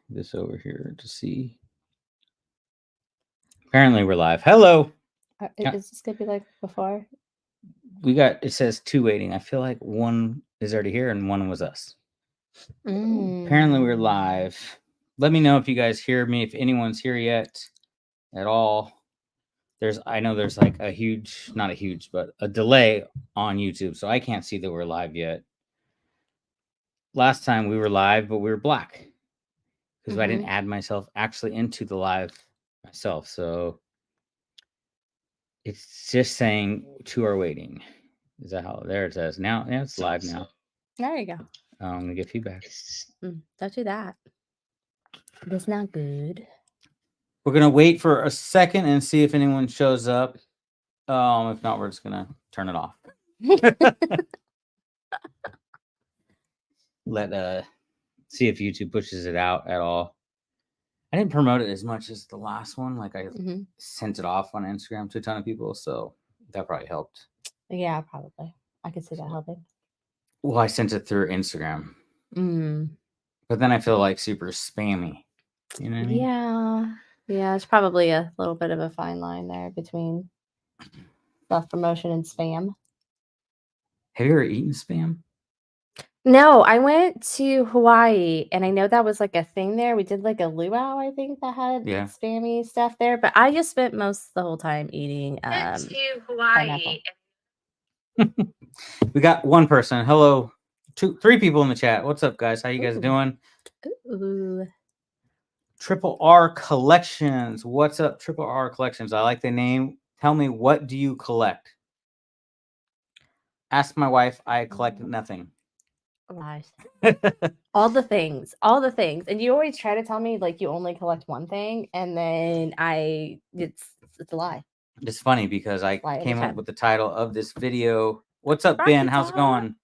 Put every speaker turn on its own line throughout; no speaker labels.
this over here to see. Apparently we're live. Hello.
Is this gonna be like before?
We got, it says 2 waiting. I feel like one is already here and one was us. Apparently we're live. Let me know if you guys hear me, if anyone's here yet at all. I know there's like a huge, not a huge, but a delay on YouTube, so I can't see that we're live yet. Last time we were live, but we were black because I didn't add myself actually into the live myself. So it's just saying 2 are waiting. Is that how? There it says. Now it's live now.
There you go.
I'm gonna get feedback.
Don't do that. That's not good.
We're gonna wait for a second and see if anyone shows up. If not, we're just gonna turn it off. Let see if YouTube pushes it out at all. I didn't promote it as much as the last one. Like I sent it off on Instagram to a ton of people, so that probably helped.
Yeah, probably. I could see that helping.
Well, I sent it through Instagram. But then I feel like super spammy. You know what I mean?
Yeah, it's probably a little bit of a fine line there between self-promotion and spam.
Have you ever eaten spam?
No, I went to Hawaii and I know that was like a thing there. We did like a luau, I think, that had spammy stuff there, but I just spent most the whole time eating Hawaii.
We got one person. Hello. 3 people in the chat. What's up, guys? How you guys doing? Triple R Collections. What's up, Triple R Collections? I like the name. Tell me, what do you collect? Ask my wife. I collect nothing.
Lies. all the things. And you always try to tell me like you only collect one thing, and then it's a lie.
It's funny because I came up with the title of this video. What's up, Ben? How's it going?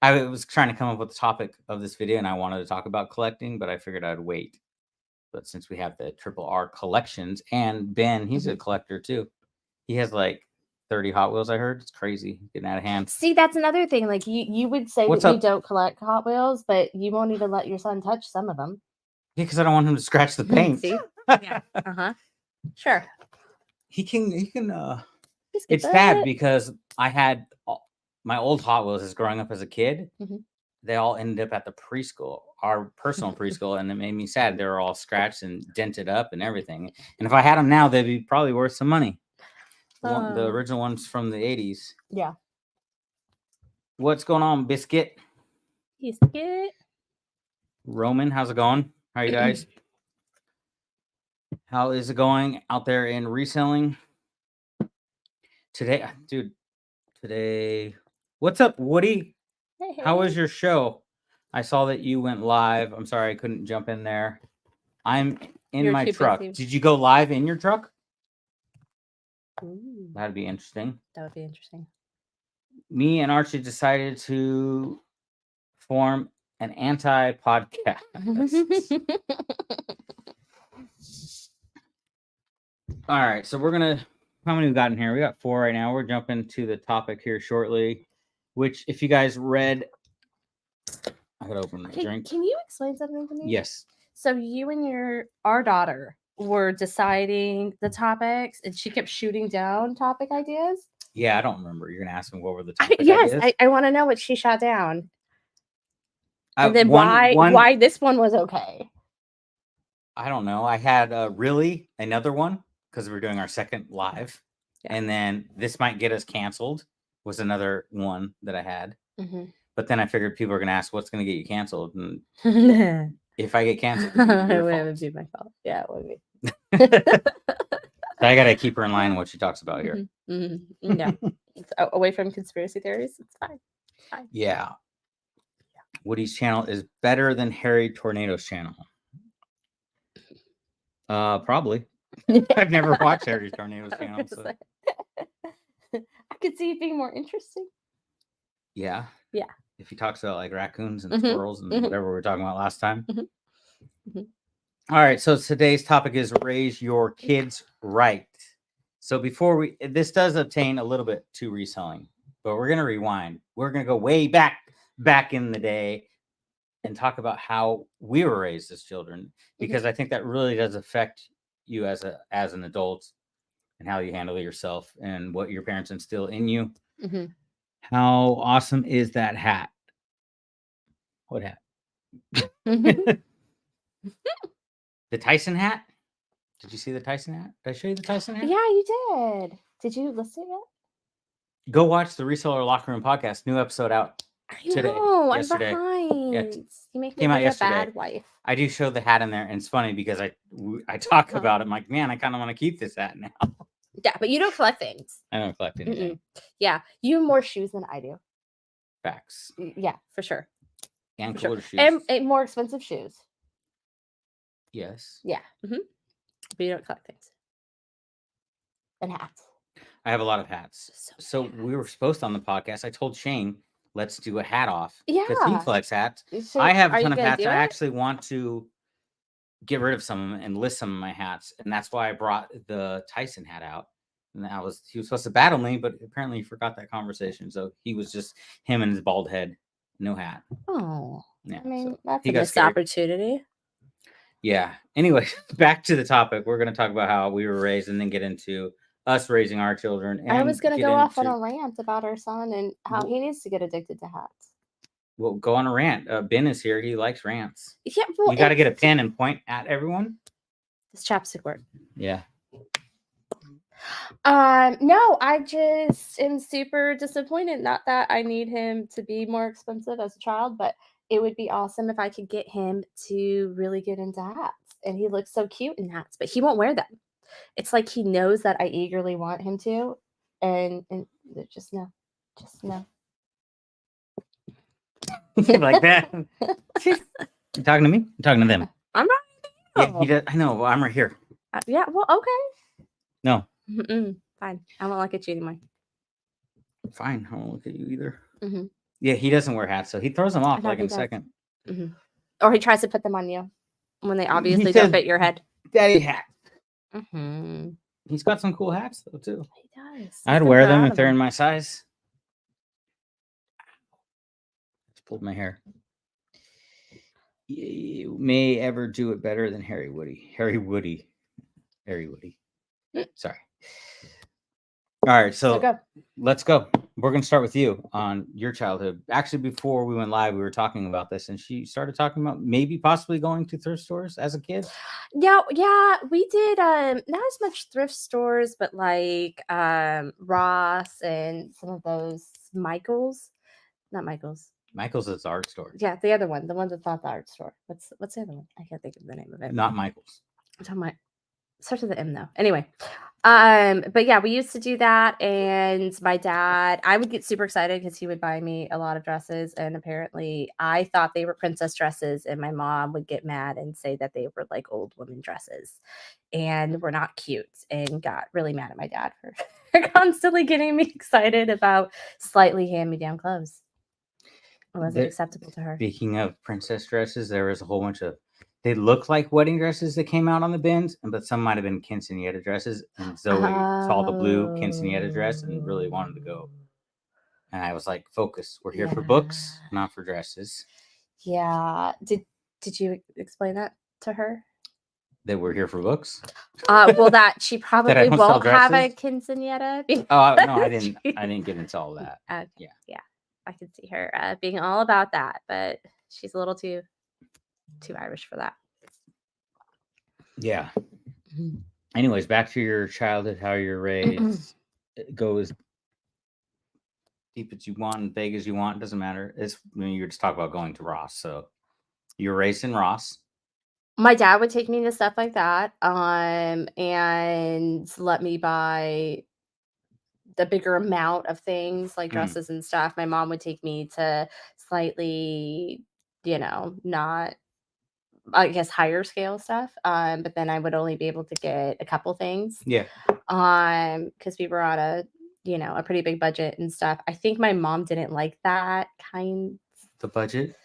I was trying to come up with the topic of this video, and I wanted to talk about collecting, but I figured I'd wait. But since we have the Triple R Collections, and Ben, he's a collector too. He has like 30 Hot Wheels, I heard. It's crazy. Getting out of hand.
See, that's another thing. Like you would say that you don't collect Hot Wheels, but you won't even let your son touch some of them.
Yeah, because I don't want him to scratch the paint.
See? Yeah. Sure.
He can it's sad because I had my old Hot Wheels as growing up as a kid. They all ended up at the preschool, our personal preschool, and it made me sad. They were all scratched and dented up and everything. And if I had them now, they'd be probably worth some money. The original ones from the 80s.
Yeah.
What's going on, Biscuit? Roman, how's it going? How are you guys? How is it going out there in reselling? Today, dude, what's up, Woody?
Hey.
How was your show? I saw that you went live. I'm sorry I couldn't jump in there. I'm in my truck. Busy. Did you go live in your truck?
Ooh.
That'd be interesting.
That would be interesting.
Me and Archie decided to form an anti-podcast. All right, so we're gonna. How many we got in here? We got 4 right now. We're jumping to the topic here shortly. Which, if you guys read, I gotta open my drink.
Can you explain something to me?
Yes.
So you and our daughter were deciding the topics, and she kept shooting down topic ideas.
Yeah, I don't remember. You're gonna ask me what were the topic ideas?
Yes, I want to know what she shot down, and then why this one was okay.
I don't know. I had really another one because we're doing our second live, and then this might get us canceled was another one that I had. But then I figured people are gonna ask what's gonna get you canceled, and if I get canceled,
it would be my fault. Yeah, it would be.
So I gotta keep her in line what she talks about here.
Yeah, away from conspiracy theories, it's fine.
Yeah. Woody's channel is better than Harry Tornado's channel. Probably. I've never watched Harry Tornado's channel. So.
I could see it being more interesting.
Yeah.
Yeah.
If he talks about like raccoons and squirrels and whatever we were talking about last time. All right. So today's topic is raise your kids right. So this does obtain a little bit to reselling, but we're going to rewind. We're going to go way back in the day and talk about how we were raised as children, because I think that really does affect you as an adult and how you handle yourself and what your parents instill in you. How awesome is that hat? What hat? The Tyson hat? Did you see the Tyson hat? Did I show you the Tyson hat?
Yeah, you did. Did you listen yet?
Go watch the Reseller Locker Room podcast. New episode out today. Yesterday.
I'm behind.
Yeah,
you make me
came out
like
yesterday.
a bad wife.
I do show the hat in there, and it's funny because I talk about it. I'm like, man, I kind of want to keep this hat now.
Yeah, but you don't collect things.
I don't collect anything.
Yeah, you have more shoes than I do.
Facts.
Yeah, for sure.
And cooler shoes.
And more expensive shoes.
Yes.
Yeah. But you don't collect things. And hats.
I have a lot of hats. So we were supposed to on the podcast. I told Shane, let's do a hat off.
Yeah.
Because he collects hats.
So
I have a ton of hats. I actually want to get rid of some of them and list some of my hats. And that's why I brought the Tyson hat out. And he was supposed to battle me, but apparently he forgot that conversation. So he was just him and his bald head, no hat.
Oh.
Yeah.
I mean, that's a missed opportunity.
Yeah. Anyway, back to the topic. We're going to talk about how we were raised and then get into us raising our children. And
I was going to go off on a rant about our son and how he needs to get addicted to hats.
Well, go on a rant. Ben is here. He likes rants.
Yeah, well,
you got to get a pen and point at everyone.
This chapstick work.
Yeah.
No, I just am super disappointed. Not that I need him to be more expensive as a child, but it would be awesome if I could get him to really get into hats. And he looks so cute in hats, but he won't wear them. It's like he knows that I eagerly want him to, and just no.
Like that. You talking to me? I'm talking to them.
I'm not.
Yeah, he does. I know. Well, I'm right here.
Yeah. Well, okay.
No.
Fine. I won't look at you anymore.
Fine. I won't look at you either. Yeah, he doesn't wear hats, so he throws them off like in a second.
Or he tries to put them on you when they obviously don't fit your head.
Daddy hat. He's got some cool hats though too.
He does.
I'd wear them if they're in my size. Just pulled my hair. You may ever do it better than Harry Woody. Sorry. All right, so let's go. We're going to start with you on your childhood. Actually, before we went live, we were talking about this, and she started talking about maybe possibly going to thrift stores as a kid.
Yeah, we did not as much thrift stores, but like Ross and some of those Michaels. Not Michaels.
Michaels is the art store.
Yeah, the other one, the one that's not the art store. What's the other one? I can't think of the name of it.
Not Michaels.
I'm talking about starts with the M though. Anyway. But yeah, we used to do that, and my dad, I would get super excited because he would buy me a lot of dresses, and apparently I thought they were princess dresses, and my mom would get mad and say that they were like old women dresses and were not cute, and got really mad at my dad for constantly getting me excited about slightly hand-me-down clothes. It wasn't acceptable to her.
Speaking of princess dresses, there was a whole bunch of they look like wedding dresses that came out on the bins, but some might have been quinceañera dresses. And Zoe saw the blue quinceañera dress and really wanted to go. And I was like, focus. We're here for books, not for dresses.
Yeah. Did you explain that to her?
That we're here for books?
Well, that she probably won't have a quinceañera.
Oh, no, I didn't get into all that.
Okay. Yeah. I could see her being all about that, but she's a little too Irish for that.
Yeah. Anyways, back to your childhood, how you're raised. Go as deep as you want and big as you want. It doesn't matter. You just talk about going to Ross. So you're raised in Ross.
My dad would take me to stuff like that, and let me buy the bigger amount of things like dresses and stuff. My mom would take me to slightly, not, I guess, higher scale stuff. But then I would only be able to get a couple things.
Yeah.
Because we were on a pretty big budget and stuff. I think my mom didn't like that kind.
The budget?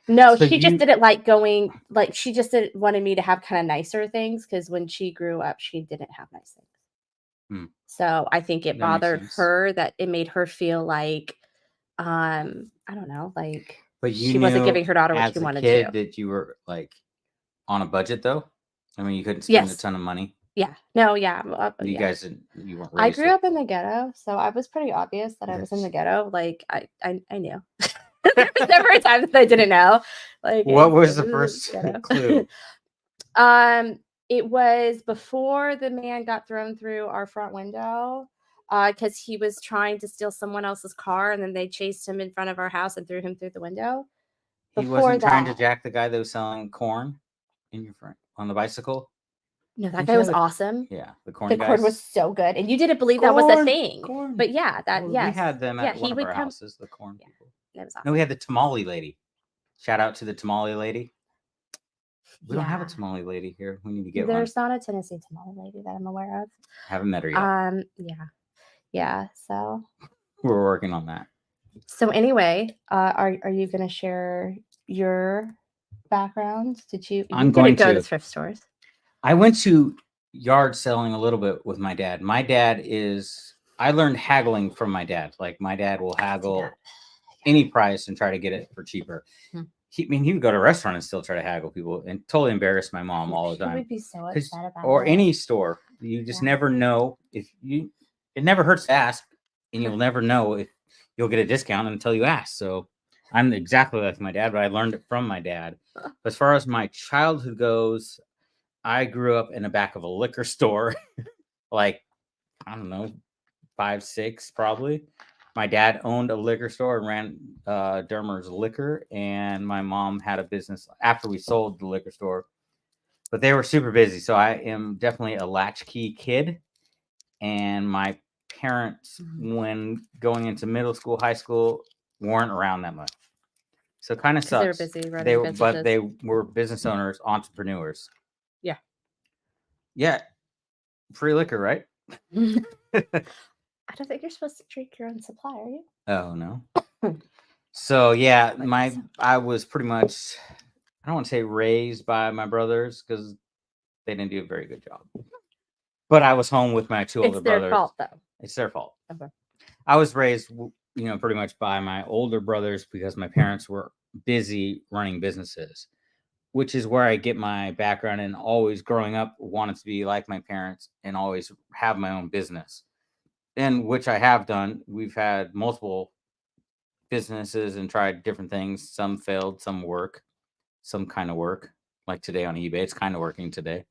No, so she just didn't like going. Like she just wanted me to have kind of nicer things because when she grew up, she didn't have nice things. So I think it bothered her that it made her feel like, I don't know, like
But you
she wasn't
knew
giving her daughter what
as
she
a
wanted
kid
to.
that you were like on a budget, though. I mean, you couldn't spend a
Yes.
ton of money.
Yeah. No. Yeah.
You
yeah.
guys, you weren't
I
raised.
grew up in the ghetto, so I was pretty obvious that I was in the ghetto. Like I knew. There was never a time that I didn't know. Like,
What was
this
the
is
first
ghetto.
clue?
It was before the man got thrown through our front window, because he was trying to steal someone else's car, and then they chased him in front of our house and threw him through the window.
He wasn't trying to jack the guy that was selling corn in your front on the bicycle.
No, that guy was awesome.
Yeah, the corn.
The corn was so good, and you didn't believe that was a thing.
Corn.
But yeah, that yes,
we had them at one of our houses. The corn people.
It was awesome.
No, we had the tamale lady. Shout out to the tamale lady. We don't have a tamale lady here. We need to get one.
There's not a Tennessee tamale lady that I'm aware of.
Haven't met her yet.
Yeah. So
we're working on that.
So anyway, are you going to share your background?
I'm going to
go to thrift stores.
I went to yard selling a little bit with my dad. My dad I learned haggling from my dad. Like my dad will haggle any price and try to get it for cheaper. He would go to a restaurant and still try to haggle people and totally embarrass my mom all the time.
He would be so upset about
or any store. You just never know it never hurts to ask, and you'll never know if you'll get a discount until you ask. So I'm exactly like my dad, but I learned it from my dad. As far as my childhood goes, I grew up in the back of a liquor store, like, I don't know, 5, 6 probably. My dad owned a liquor store and ran Dermer's Liquor, and my mom had a business after we sold the liquor store. But they were super busy, so I am definitely a latchkey kid. And my parents, when going into middle school, high school, weren't around that much. So it kind of sucks.
They were busy running businesses.
But they were business owners, entrepreneurs.
Yeah.
Yeah. Free liquor, right?
I don't think you're supposed to drink your own supply, are you?
Oh, no. So, yeah, I was pretty much, I don't want to say raised by my brothers because they didn't do a very good job. But I was home with my 2 older brothers. It's
their fault, though.
It's their fault.
Okay.
I was raised, pretty much by my older brothers because my parents were busy running businesses, which is where I get my background, and always growing up wanted to be like my parents and always have my own business. And which I have done. We've had multiple businesses and tried different things. Some failed, some work, some kind of work. Like today on eBay, it's kind of working today.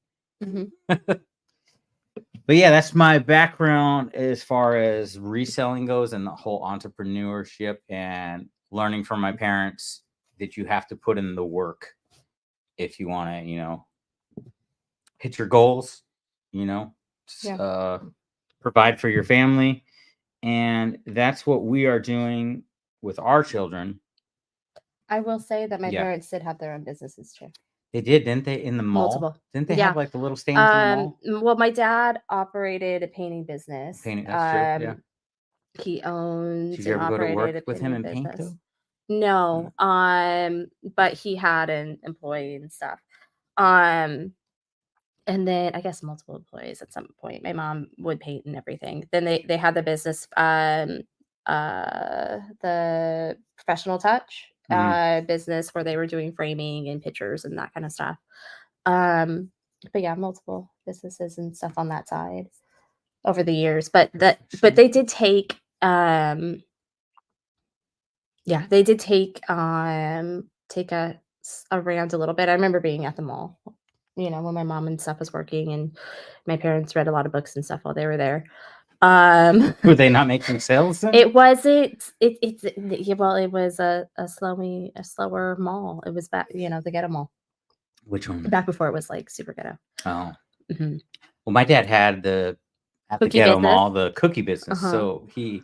But yeah, that's my background as far as reselling goes and the whole entrepreneurship and learning from my parents that you have to put in the work if you want to, hit your goals, provide for your family. And that's what we are doing with our children.
I will say that my parents did have their own businesses too.
They did, didn't they? In the mall?
Multiple.
Didn't they have like the little stands in the mall?
Well, my dad operated a painting business.
That's true,
He owned.
Did you ever go to work with him and paint though?
No. But he had an employee and stuff. And then I guess multiple employees at some point. My mom would paint and everything. Then they had the business, the Professional Touch business, where they were doing framing and pictures and that kind of stuff. But yeah, multiple businesses and stuff on that side over the years. But they did take around a little bit. I remember being at the mall, when my mom and stuff was working, and my parents read a lot of books and stuff while they were there.
Were they not making sales then?
It wasn't. It was a slower mall. It was back, the ghetto mall.
Which one?
Back before it was like super ghetto.
Oh. Mm-hmm. Well, my dad had the ghetto mall, the cookie business. So we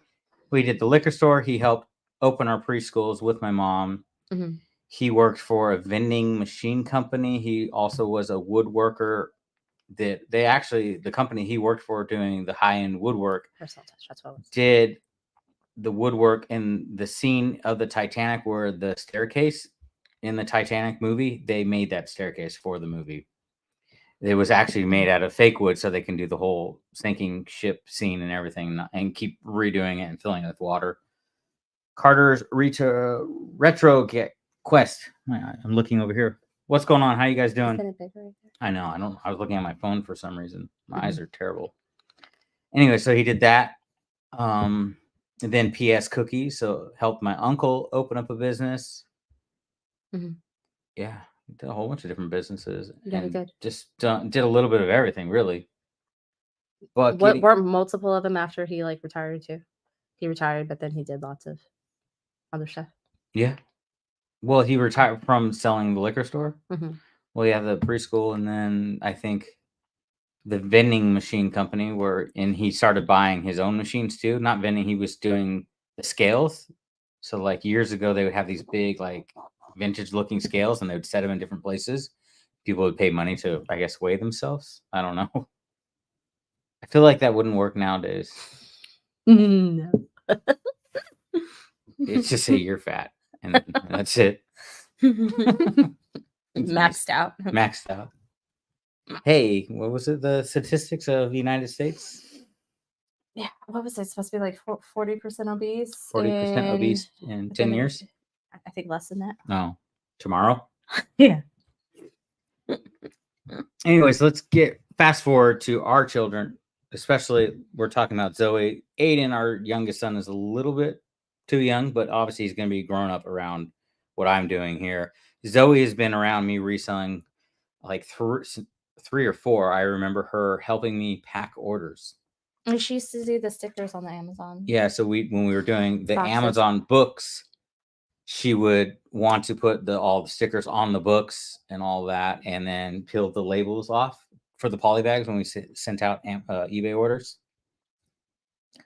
did the liquor store. He helped open our preschools with my mom. Mm-hmm. He worked for a vending machine company. He also was a woodworker. The company he worked for doing the high-end woodwork,
Personal Touch, that's what it was.
Did the woodwork in the scene of the Titanic where the staircase in the Titanic movie, they made that staircase for the movie. It was actually made out of fake wood so they can do the whole sinking ship scene and everything and keep redoing it and filling it with water. Carter's retro quest. I'm looking over here. What's going on? How you guys doing? I know. I was looking at my phone for some reason. My eyes are terrible. Anyway, so he did that. And then PS Cookies. So helped my uncle open up a business. Yeah, did a whole bunch of different businesses.
Yeah,
and just did a little bit of everything, really.
But weren't multiple of them after he like retired too? He retired, but then he did lots of other stuff.
Yeah. Well, he retired from selling the liquor store. Well, yeah, the preschool, and then I think the vending machine company and he started buying his own machines too. Not vending, he was doing the scales. So like years ago, they would have these big like vintage looking scales, and they would set them in different places. People would pay money to, I guess, weigh themselves. I don't know. I feel like that wouldn't work nowadays.
No.
It's just say you're fat, and that's it.
Maxed out.
Maxed out. Hey, what was it? The statistics of the United States?
Yeah, what was it? Supposed to be like 40% obese?
40% obese in 10 years?
I think less than that.
No. Tomorrow?
Yeah.
Anyways, let's get fast forward to our children. Especially, we're talking about Zoe. Aiden, our youngest son, is a little bit too young, but obviously he's going to be grown up around what I'm doing here. Zoe has been around me reselling like three or four. I remember her helping me pack orders.
And she used to do the stickers on the Amazon.
Yeah, so when we were doing the Amazon books, she would want to put all the stickers on the books and all that, and then peel the labels off for the poly bags when we sent out eBay orders.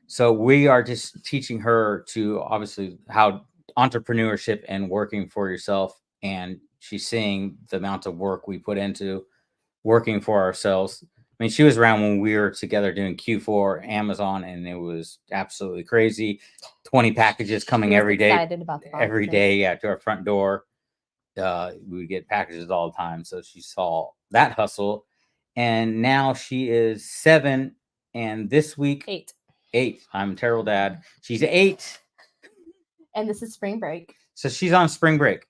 So we are just teaching her to obviously how entrepreneurship and working for yourself, and she's seeing the amount of work we put into working for ourselves. I mean, she was around when we were together doing Q4 Amazon, and it was absolutely crazy. 20 packages coming every day.
Excited about the
every day, yeah, to our front door. We would get packages all the time. So she saw that hustle, and now she is 7, and this week 8. I'm a terrible dad. She's 8,
and this is spring break.
So she's on spring break.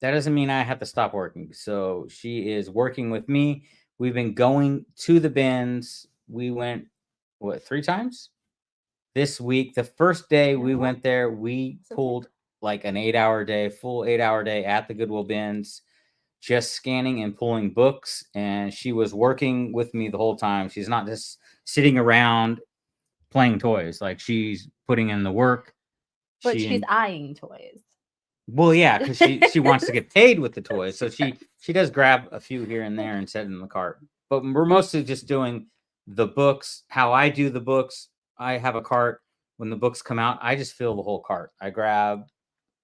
That doesn't mean I have to stop working. So she is working with me. We've been going to the bins. We went, 3 times? This week, the first day we went there, we pulled like an 8-hour day, full 8-hour day at the Goodwill bins, just scanning and pulling books. And she was working with me the whole time. She's not just sitting around playing toys. Like, she's putting in the work.
But she's eyeing toys.
Well, yeah, because she wants to get paid with the toys. So she does grab a few here and there and set in the cart. But we're mostly just doing the books. How I do the books, I have a cart. When the books come out, I just fill the whole cart. I grab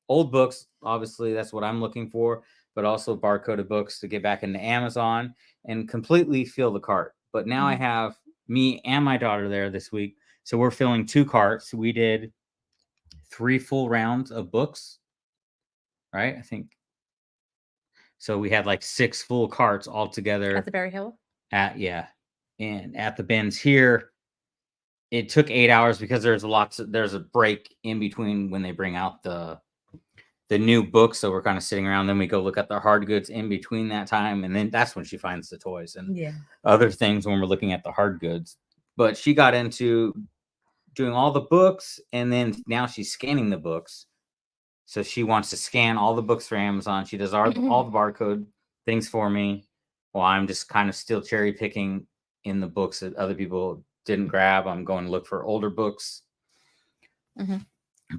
old books. Obviously, that's what I'm looking for. But also barcoded books to get back into Amazon and completely fill the cart. But now I have me and my daughter there this week. So we're filling 2 carts. We did 3 full rounds of books. Right, I think. So we had like 6 full carts all together
at the Berry Hill.
And at the bins here, it took 8 hours because there's a break in between when they bring out the new books. So we're kind of sitting around. Then we go look at the hard goods in between that time, and then that's when she finds the toys and other things when we're looking at the hard goods. But she got into doing all the books, and then now she's scanning the books. So she wants to scan all the books for Amazon. She does all the barcode things for me, while I'm just kind of still cherry picking in the books that other people didn't grab. I'm going to look for older books.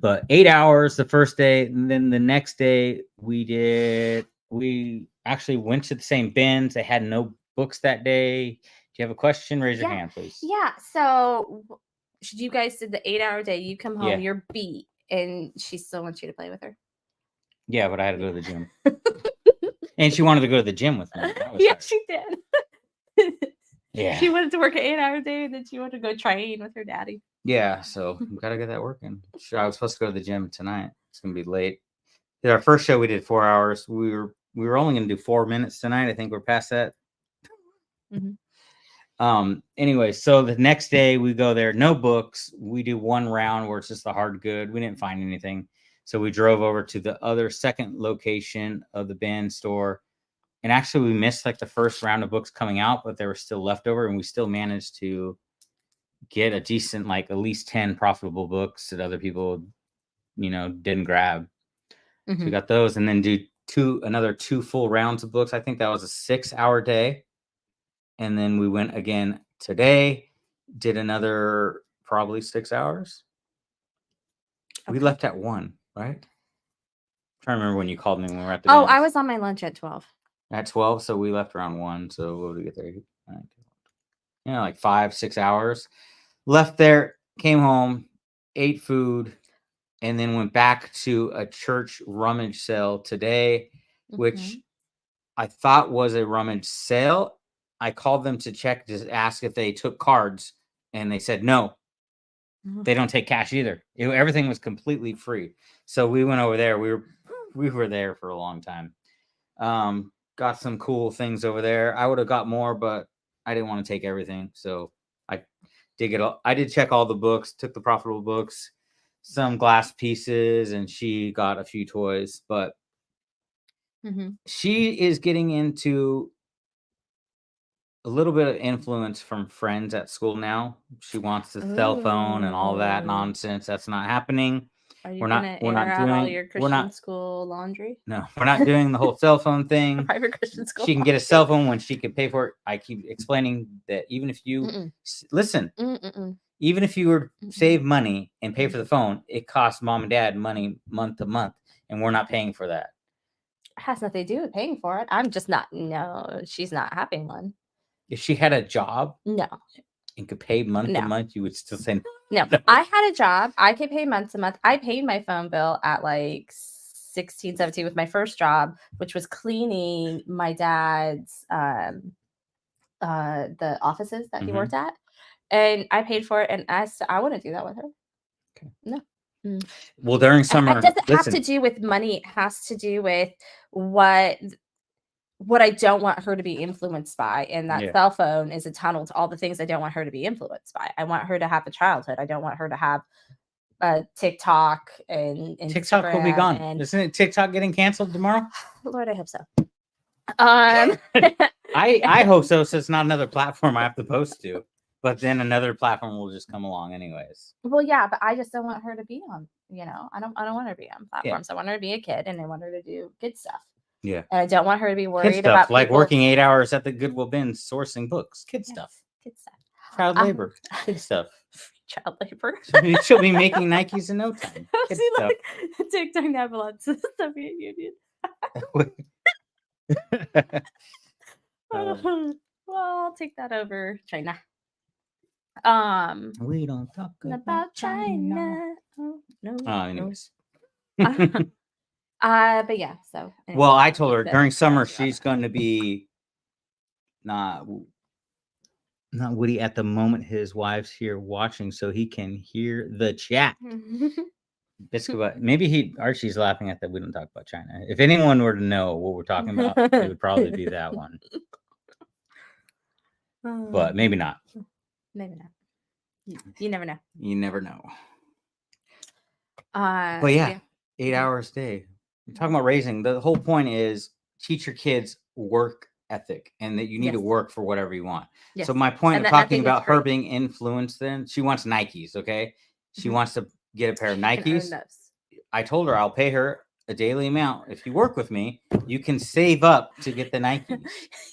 But 8 hours the first day, and then the next day we actually went to the same bins. They had no books that day. Do you have a question? Raise your hand, please.
Yeah. So you guys did the 8-hour day. You come home, you're beat. And she still wants you to play with her.
Yeah, but I had to go to the gym. And she wanted to go to the gym with me.
Yeah, she did.
Yeah.
She wanted to work an 8-hour day, and then she wanted to go train with her daddy.
Yeah, so we got to get that working. Sure, I was supposed to go to the gym tonight. It's going to be late. Our first show, we did 4 hours. We were only going to do 4 minutes tonight. I think we're past that. Anyway, so the next day we go there, no books. We do one round where it's just the hard good. We didn't find anything. So we drove over to the other second location of the band store. And actually we missed like the first round of books coming out, but there were still leftover, and we still managed to get a decent, like at least 10 profitable books that other people, didn't grab. So we got those, and then do another 2 full rounds of books. I think that was a 6-hour day. And then we went again today, did another probably 6 hours. We left at 1, right? I'm trying to remember when you called me when we were at the
I was on my lunch at 12.
At 12, so we left around 1. So what did we get there? Like 5-6 hours. Left there, came home, ate food, and then went back to a church rummage sale today, which I thought was a rummage sale. I called them to check to ask if they took cards, and they said no. They don't take cash either. Everything was completely free. So we went over there. We were there for a long time. Got some cool things over there. I would have got more, but I didn't want to take everything. So I did get all. I did check all the books. Took the profitable books, some glass pieces, and she got a few toys. But she is getting into a little bit of influence from friends at school now. She wants the cell phone and all that nonsense. That's not happening.
Are you gonna air out all your Christian school laundry?
No, we're not doing the whole cell phone thing.
Private Christian school.
She can get a cell phone when she can pay for it. I keep explaining that even if you listen, even if you were save money and pay for the phone, it costs mom and dad money month to month, and we're not paying for that.
It has nothing to do with paying for it. I'm just not. No, she's not having one.
If she had a job,
no,
and could pay month to month, you would still say
no. I had a job. I could pay month to month. I paid my phone bill at like 16, 17 with my first job, which was cleaning my dad's the offices that he worked at, and I paid for it. And I wouldn't do that with her. Okay. No.
Well, during summer,
it doesn't have to do with money. It has to do with what I don't want her to be influenced by, and that cell phone is a tunnel to all the things I don't want her to be influenced by. I want her to have a childhood. I don't want her to have TikTok and
TikTok will be gone. Isn't it TikTok getting canceled tomorrow?
Lord, I hope so.
I hope so. So it's not another platform I have to post to, but then another platform will just come along anyways.
Well, yeah, but I just don't want her to be on. I don't want her to be on platforms. I want her to be a kid, and I want her to do kid stuff.
Yeah.
And I don't want her to be worried about
like working 8 hours at the Goodwill bin sourcing books. Kid stuff.
Kid stuff.
Child labor. Kid stuff.
Child labor.
She'll be making Nikes in no time. Kid stuff.
Like TikTok Neverland Soviet Union. Well, I'll take that over China.
We don't talk
about China. Oh, no.
Anyways.
But yeah, so
anyway, well, I told her during summer she's going to be not Woody at the moment. His wife's here watching, so he can hear the chat. Maybe Archie's laughing at that. We don't talk about China. If anyone were to know what we're talking about, it would probably be that one. But maybe not.
Maybe not. You never know.
You never know. But yeah, 8 hours a day. We're talking about raising. The whole point is teach your kids work ethic, and that you need to work for whatever you want. Yes. So my point of talking about her being influenced, then she wants Nikes. Okay, she wants to get a pair of Nikes. I told her I'll pay her a daily amount. If you work with me, you can save up to get the Nikes.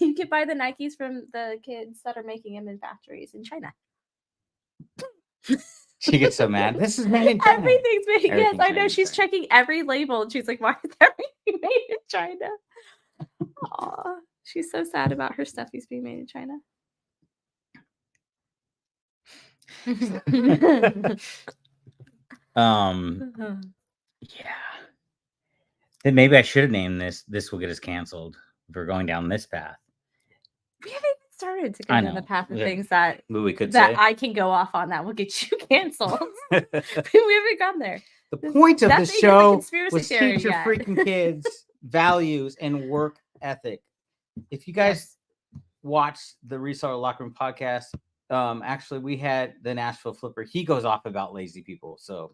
You can buy the Nikes from the kids that are making them in factories in China.
She gets so mad. This is made in China.
Everything's made. Yes, I know. She's checking every label, and she's like, "Why is everything made in China?" Aw, she's so sad about her stuff being made in China.
Yeah. Then maybe I should have named this. This will get us canceled if we're going down this path.
We haven't even started to go down the path of things that
we could
that
say.
I can go off on that will get you canceled. We haven't gone there.
The point of the show was teach your freaking kids values and work ethic. If you guys watched the Reseller Locker Room podcast, actually we had the Nashville Flipper. He goes off about lazy people. So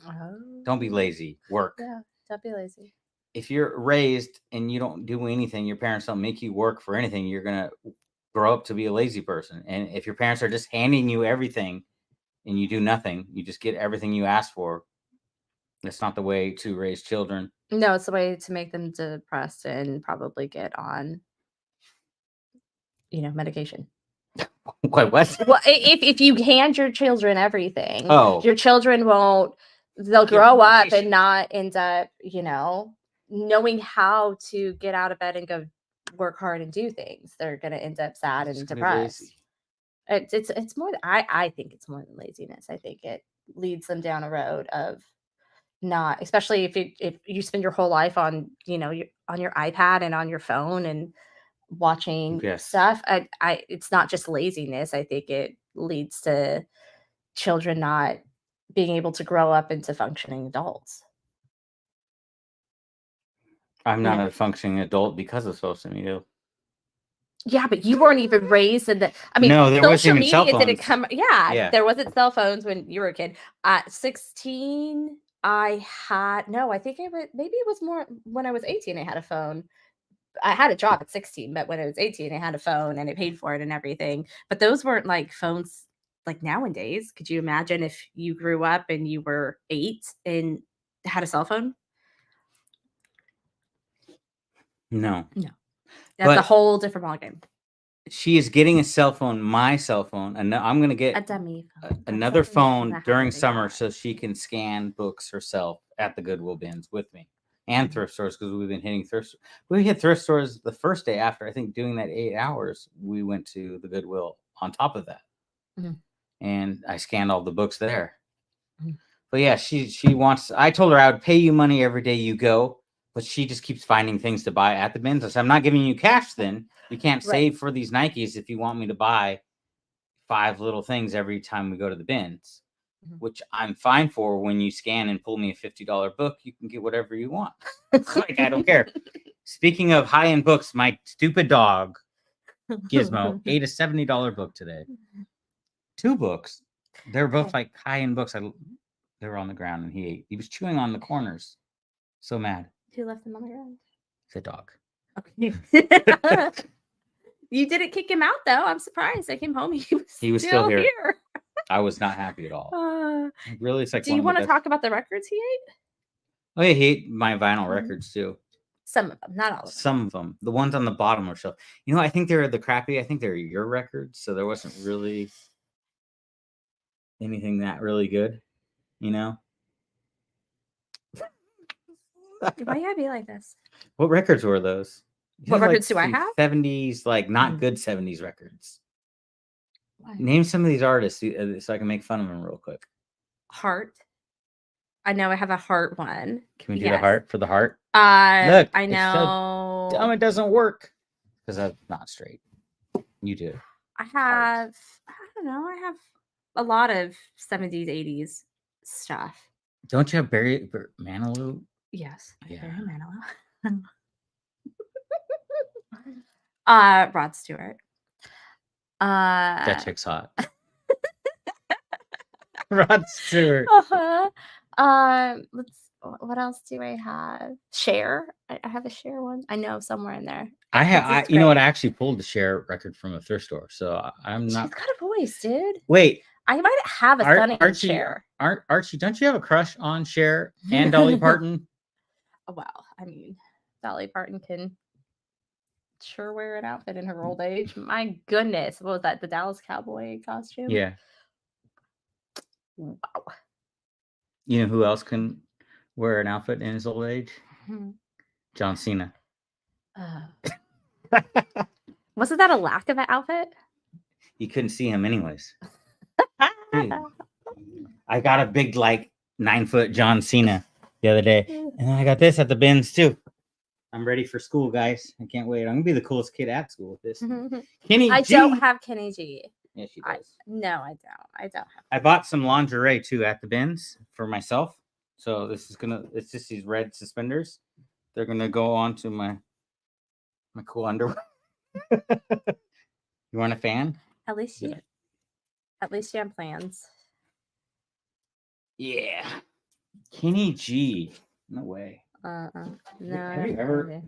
don't be lazy. Work.
Yeah, don't be lazy.
If you're raised and you don't do anything, your parents don't make you work for anything, you're going to grow up to be a lazy person. And if your parents are just handing you everything and you do nothing, you just get everything you ask for, that's not the way to raise children.
No, it's the way to make them depressed and probably get on, medication.
What?
Well, if you hand your children everything, your children they'll grow up and not end up, knowing how to get out of bed and go work hard and do things. They're going to end up sad and depressed. It's more, I think it's more than laziness. I think it leads them down a road of not, especially if you spend your whole life on, on your iPad and on your phone and watching stuff. It's not just laziness. I think it leads to children not being able to grow up into functioning adults.
I'm not a functioning adult because of social media.
Yeah, but you weren't even raised in
no, there wasn't even cell phones.
Didn't come. Yeah, there wasn't cell phones when you were a kid. At 16, I think maybe it was more when I was 18. I had a phone. I had a job at 16, but when I was 18, I had a phone and I paid for it and everything. But those weren't like phones like nowadays. Could you imagine if you grew up and you were 8 and had a cell phone?
No.
That's a whole different ballgame.
She is getting a cell phone, my cell phone, and I'm going to get
a dummy phone.
Another phone during summer so she can scan books herself at the Goodwill bins with me and thrift stores, because we've been hitting thrift stores. We hit thrift stores the first day after, I think, doing that 8 hours. We went to the Goodwill on top of that. Mm-hmm. And I scanned all the books there. Mm-hmm. But yeah, she wants, I told her I would pay you money every day you go, but she just keeps finding things to buy at the bins. I said, I'm not giving you cash then. You can't save for these Nikes if you want me to buy 5 little things every time we go to the bins, which I'm fine for. When you scan and pull me a $50 book, you can get whatever you want. Like, I don't care. Speaking of high-end books, my stupid dog, Gizmo, ate a $70 book today. 2 books. They're both like high-end books. They were on the ground and he ate. He was chewing on the corners. So mad.
Who left them on the ground?
The dog.
Okay. You didn't kick him out, though. I'm surprised. I came home. He was still here.
I was not happy at all. Really, it's like.
Do you want to talk about the records he ate?
Oh yeah, he ate my vinyl records too.
Some of them, not all of them.
Some of them. The ones on the bottom are shelf. I think they're the crappy. I think they're your records, so there wasn't really anything that really good.
Why you gotta be like this?
What records were those?
What records do I have?
70s, like not good 70s records. Why? Name some of these artists so I can make fun of them real quick.
Heart. I know I have a Heart one.
Can we do the Heart for the Heart?
Look, I know.
So dumb it doesn't work because I'm not straight. You do.
I have a lot of 70s, 80s stuff.
Don't you have Barry Manilow?
Yes. Yeah. Barry Manilow. Rod Stewart.
That chick's hot. Rod Stewart.
What else do I have? Cher. I have a Cher one. I know somewhere in there.
You know what? I actually pulled the Cher record from a thrift store, so I'm not.
She's got a voice, dude.
Wait.
I might have a son in Cher.
Archie, don't you have a crush on Cher and Dolly Parton?
Well, I mean, Dolly Parton can sure wear an outfit in her old age. My goodness. What was that? The Dallas Cowboy costume?
Yeah.
Wow.
You know who else can wear an outfit in his old age? John Cena.
Wasn't that a lack of an outfit?
You couldn't see him anyways. Dude, I got a big 9-foot John Cena the other day. And I got this at the bins too. I'm ready for school, guys. I can't wait. I'm gonna be the coolest kid at school with this. Kenny G.
I don't have Kenny G.
Yeah, she does.
No, I don't have.
I bought some lingerie too at the bins for myself. So it's just these red suspenders. They're gonna go on to my cool underwear. You You weren't a fan?
At least you have plans.
Yeah. Kenny G. No way.
No.
Have you ever?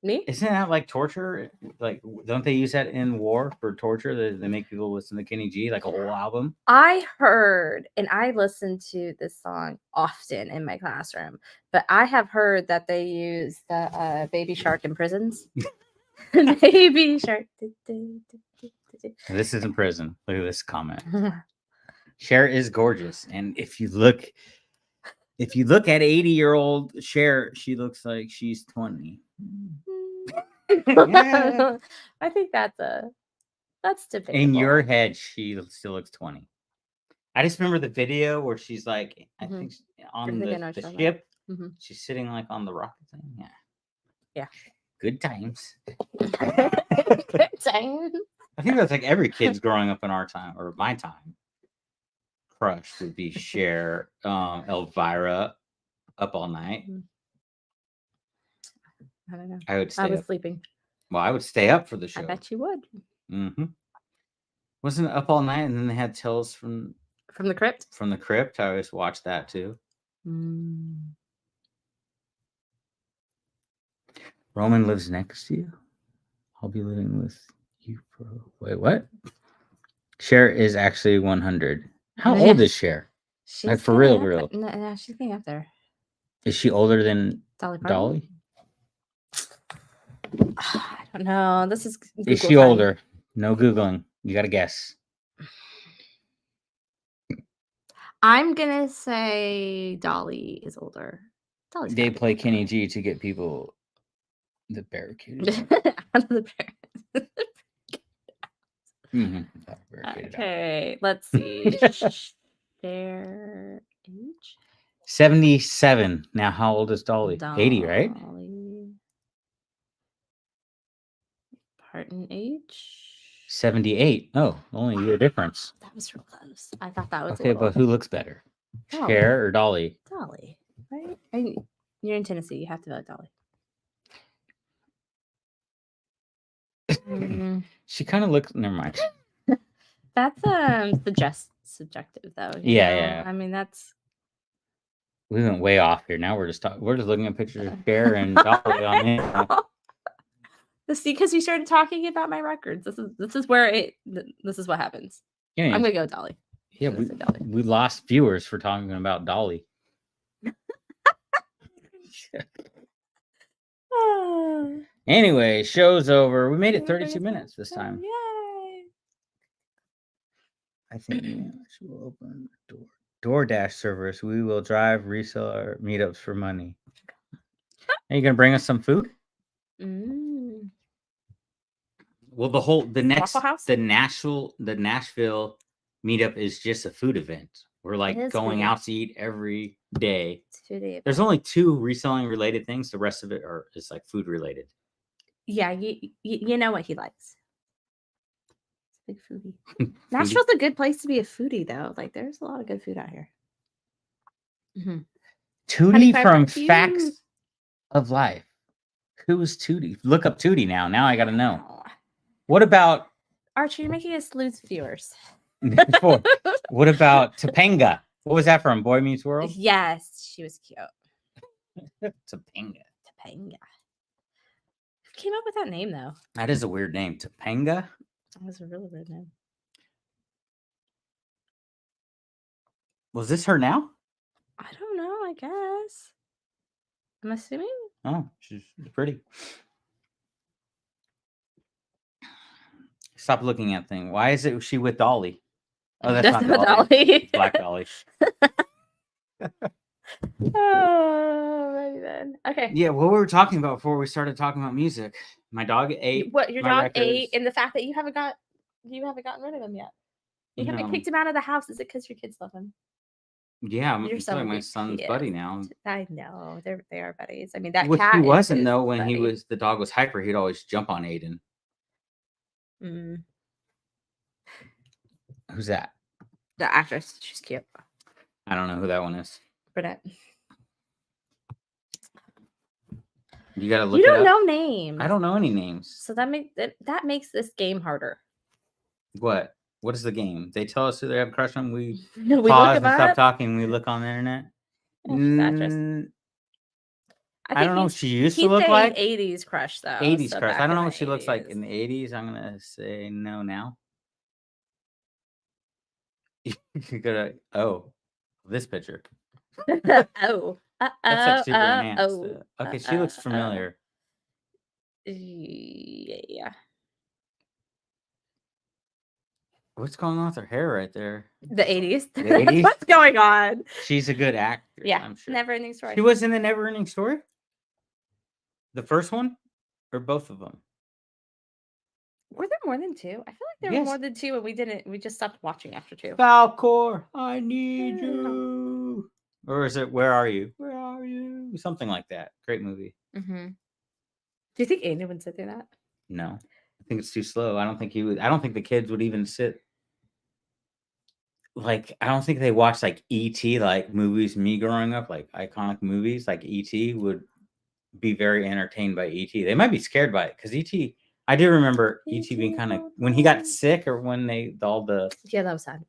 Me?
Isn't that like torture? Like, don't they use that in war for torture? They make people listen to Kenny G, like a whole album.
I heard, and I listened to this song often in my classroom, but I have heard that they use the Baby Shark in prisons. Baby Shark.
This is in prison. Look at this comment. Cher is gorgeous, and if you look at 80-year-old Cher, she looks like she's 20.
Yeah. I think that's debatable.
In your head, she still looks 20. I just remember the video where she's like, I think on the ship. She's sitting like on the rocket thing. Yeah.
Yeah.
Good times.
Good times.
I think that's like every kid's growing up in our time or my time. Crush would be Cher, Elvira, Up All Night.
I don't know.
I would stay. I
was sleeping.
Well, I would stay up for the show.
I bet you would.
Mm-hmm. Wasn't it Up All Night, and then they had Tales from
the Crypt?
From the Crypt. I always watched that too. Roman lives next to you. I'll be living with you for. Wait, what? Cher is actually 100. How old is Cher? Like for real?
No, she's getting up there.
Is she older than
Dolly? I don't know. This is.
Google is she time. Older? No Googling. You got to guess.
I'm gonna say Dolly is older.
They play Kenny G to get people the barricade
out of the
barricade.
Okay, let's see. Their age?
77. Now, how old is Dolly? 80, right?
Parton age?
78. Oh, only a year difference.
That was real close. I thought that was
okay, but who looks better? Cher or Dolly?
Dolly, right? You're in Tennessee. You have to vote Dolly.
She kind of looks. Never mind.
That's just subjective, though.
Yeah.
I mean, that's.
We went way off here. Now we're just looking at pictures of Cher and Dolly on it.
Because we started talking about my records. This is where this is what happens. Yeah, I'm gonna go Dolly.
Yeah, we lost viewers for talking about Dolly. Anyway, show's over. We made it 32 minutes this time.
Yay!
I think we will open the door. DoorDash servers. We will drive reseller meetups for money. Are you gonna bring us some food? Well, the Nashville meetup is just a food event. We're like going out to eat every day. There's only 2 reselling related things. The rest of it is like food related.
Yeah, you know what he likes. Big foodie. Nashville's a good place to be a foodie, though. Like, there's a lot of good food out here.
Tootie from Facts of Life. Who is Tootie? Look up Tootie now. Now I got to know. What about
Archie? You're making us lose viewers.
What about Topanga? What was that from? Boy Meets World?
Yes, she was cute.
Topanga.
Who came up with that name, though?
That is a weird name. Topanga?
That was a really weird name.
Was this her now?
I don't know, I guess. I'm assuming.
Oh, she's pretty. Stop looking at thing. Why is she with Dolly? Oh, that's not Dolly. Black Dolly.
Oh, right then. Okay.
Yeah, what we were talking about before we started talking about music. My dog ate.
What your dog ate, and the fact that you haven't gotten rid of him yet. You haven't kicked him out of the house. Is it because your kids love him?
Yeah, I'm like my son's buddy now.
I know they are buddies. I mean, that
cat. He wasn't though when the dog was hyper. He'd always jump on Aiden. Who's that?
The actress. She's cute.
I don't know who that one is.
Burnett.
You gotta look.
You don't know names.
I don't know any names.
So that makes this game harder.
What? What is the game? They tell us who they have a crush on. We
We
pause
look
and stop
up.
talking. We look on the internet. I don't know what she used to look like.
80s crush, though.
80s crush. I don't know what she looks like in the 80s. I'm going to say no now. You're going to, this picture. That's like super enhanced. Okay, she looks familiar.
Yeah.
What's going on with her hair right there?
The 80s.
The 80s?
What's going on?
She's a good actor.
Yeah,
I'm sure.
Neverending Story.
She was in the Neverending Story? The first one? Or both of them?
Were there more than 2? I feel like there were more than 2, and we just stopped watching after 2.
Falcor, I need you. Or is it Where Are You? Where are you? Something like that. Great movie.
Mm-hmm. Do you think Aiden would sit through that?
No. I think it's too slow. I don't think he would. I don't think the kids would even sit. Like, I don't think they watch like E.T. like movies. Me growing up, like iconic movies, like E.T. would be very entertained by E.T. They might be scared by it because E.T. I do remember E.T. being kind of when he got sick or when that was
sad.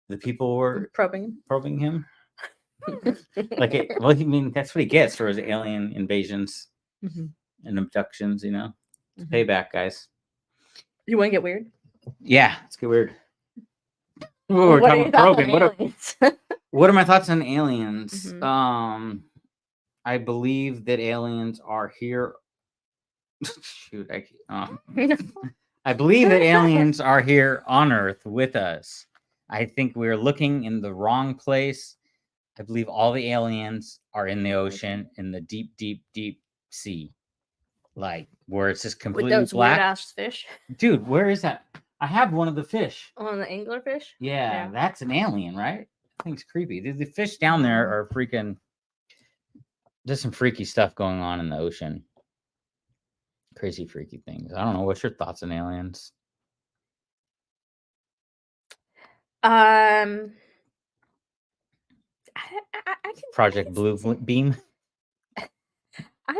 The people were
probing
him. Like it. Well, I mean, that's what he gets for his alien invasions and abductions. You know, it's payback, guys.
You want to get weird?
Yeah, let's get weird. Ooh, we're talking about probing. What are my thoughts on aliens? I believe that aliens are here. Shoot, I believe that aliens are here on Earth with us. I think we're looking in the wrong place. I believe all the aliens are in the ocean, in the deep, deep, deep sea, like where it's just completely
with those
black.
Weird ass fish.
Dude, where is that? I have one of the fish.
On the anglerfish?
Yeah, that's an alien, right? I think it's creepy. The fish down there are freaking. There's some freaky stuff going on in the ocean. Crazy, freaky things. I don't know. What's your thoughts on aliens?
I can
Project Blue Beam.
I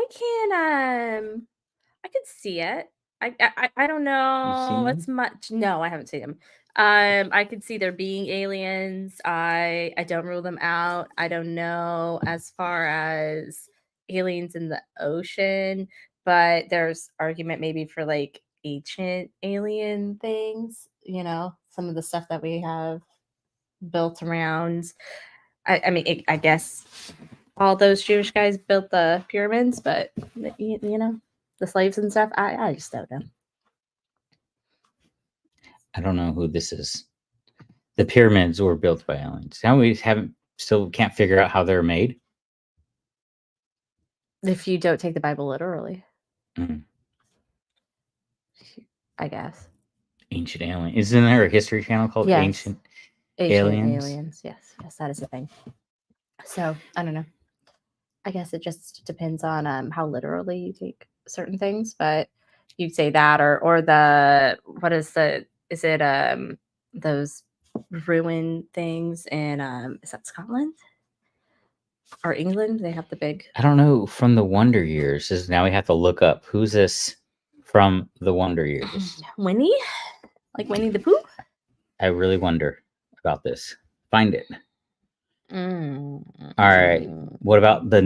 can see it. I don't know. It's much. No, I haven't seen them. I could see there being aliens. I don't rule them out. I don't know as far as aliens in the ocean, but there's argument maybe for like ancient alien things. You know, some of the stuff that we have built around. I mean, I guess all those Jewish guys built the pyramids, but you know, the slaves and stuff. I just don't know.
I don't know who this is. The pyramids were built by aliens. Now we still can't figure out how they're made.
If you don't take the Bible literally, I guess.
Ancient alien. Isn't there a History Channel called Ancient Aliens?
Yes, that is a thing. So I don't know. I guess it just depends on how literally you take certain things, but you'd say that or is it those ruin things in is that Scotland or England? They have the big.
I don't know. From the Wonder Years is now we have to look up who's this from the Wonder Years.
Winnie, like Winnie the Pooh.
I really wonder about this. Find it. All right. What about the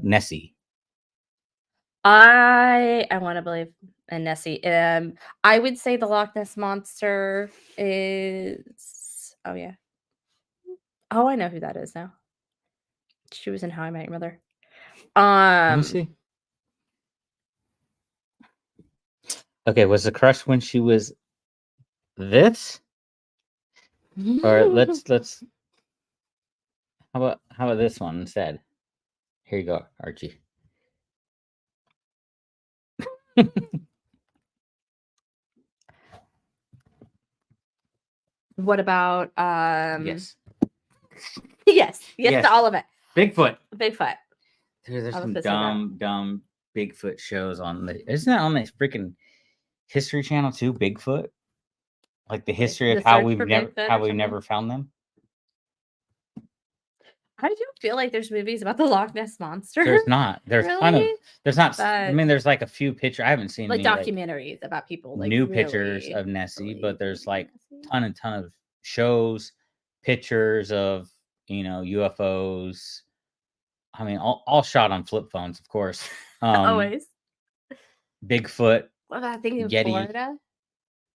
Nessie?
I want to believe in Nessie. I would say the Loch Ness Monster is. Oh yeah. Oh, I know who that is now. She was in How I Met Your Mother.
Let me see. Okay, was the crush when she was this? Or let's. How about this one instead? Here you go, Archie.
What about
Yes.
yes to all of it.
Bigfoot.
Dude,
there's some dumb Bigfoot shows on isn't that on the freaking History Channel too? Bigfoot, like the history of how we've never found them.
I do feel like there's movies about the Loch Ness Monster.
There's not. There's kind of.
Really?
There's not. I
But
mean, there's like a few pictures. I haven't seen
like
any
documentaries about people like
new pictures
really
of Nessie, but there's
believing
like
in Nessie.
ton of shows, pictures of UFOs. I mean, all shot on flip phones, of course.
Always.
Bigfoot,
What about, I think, in
Yeti.
Florida?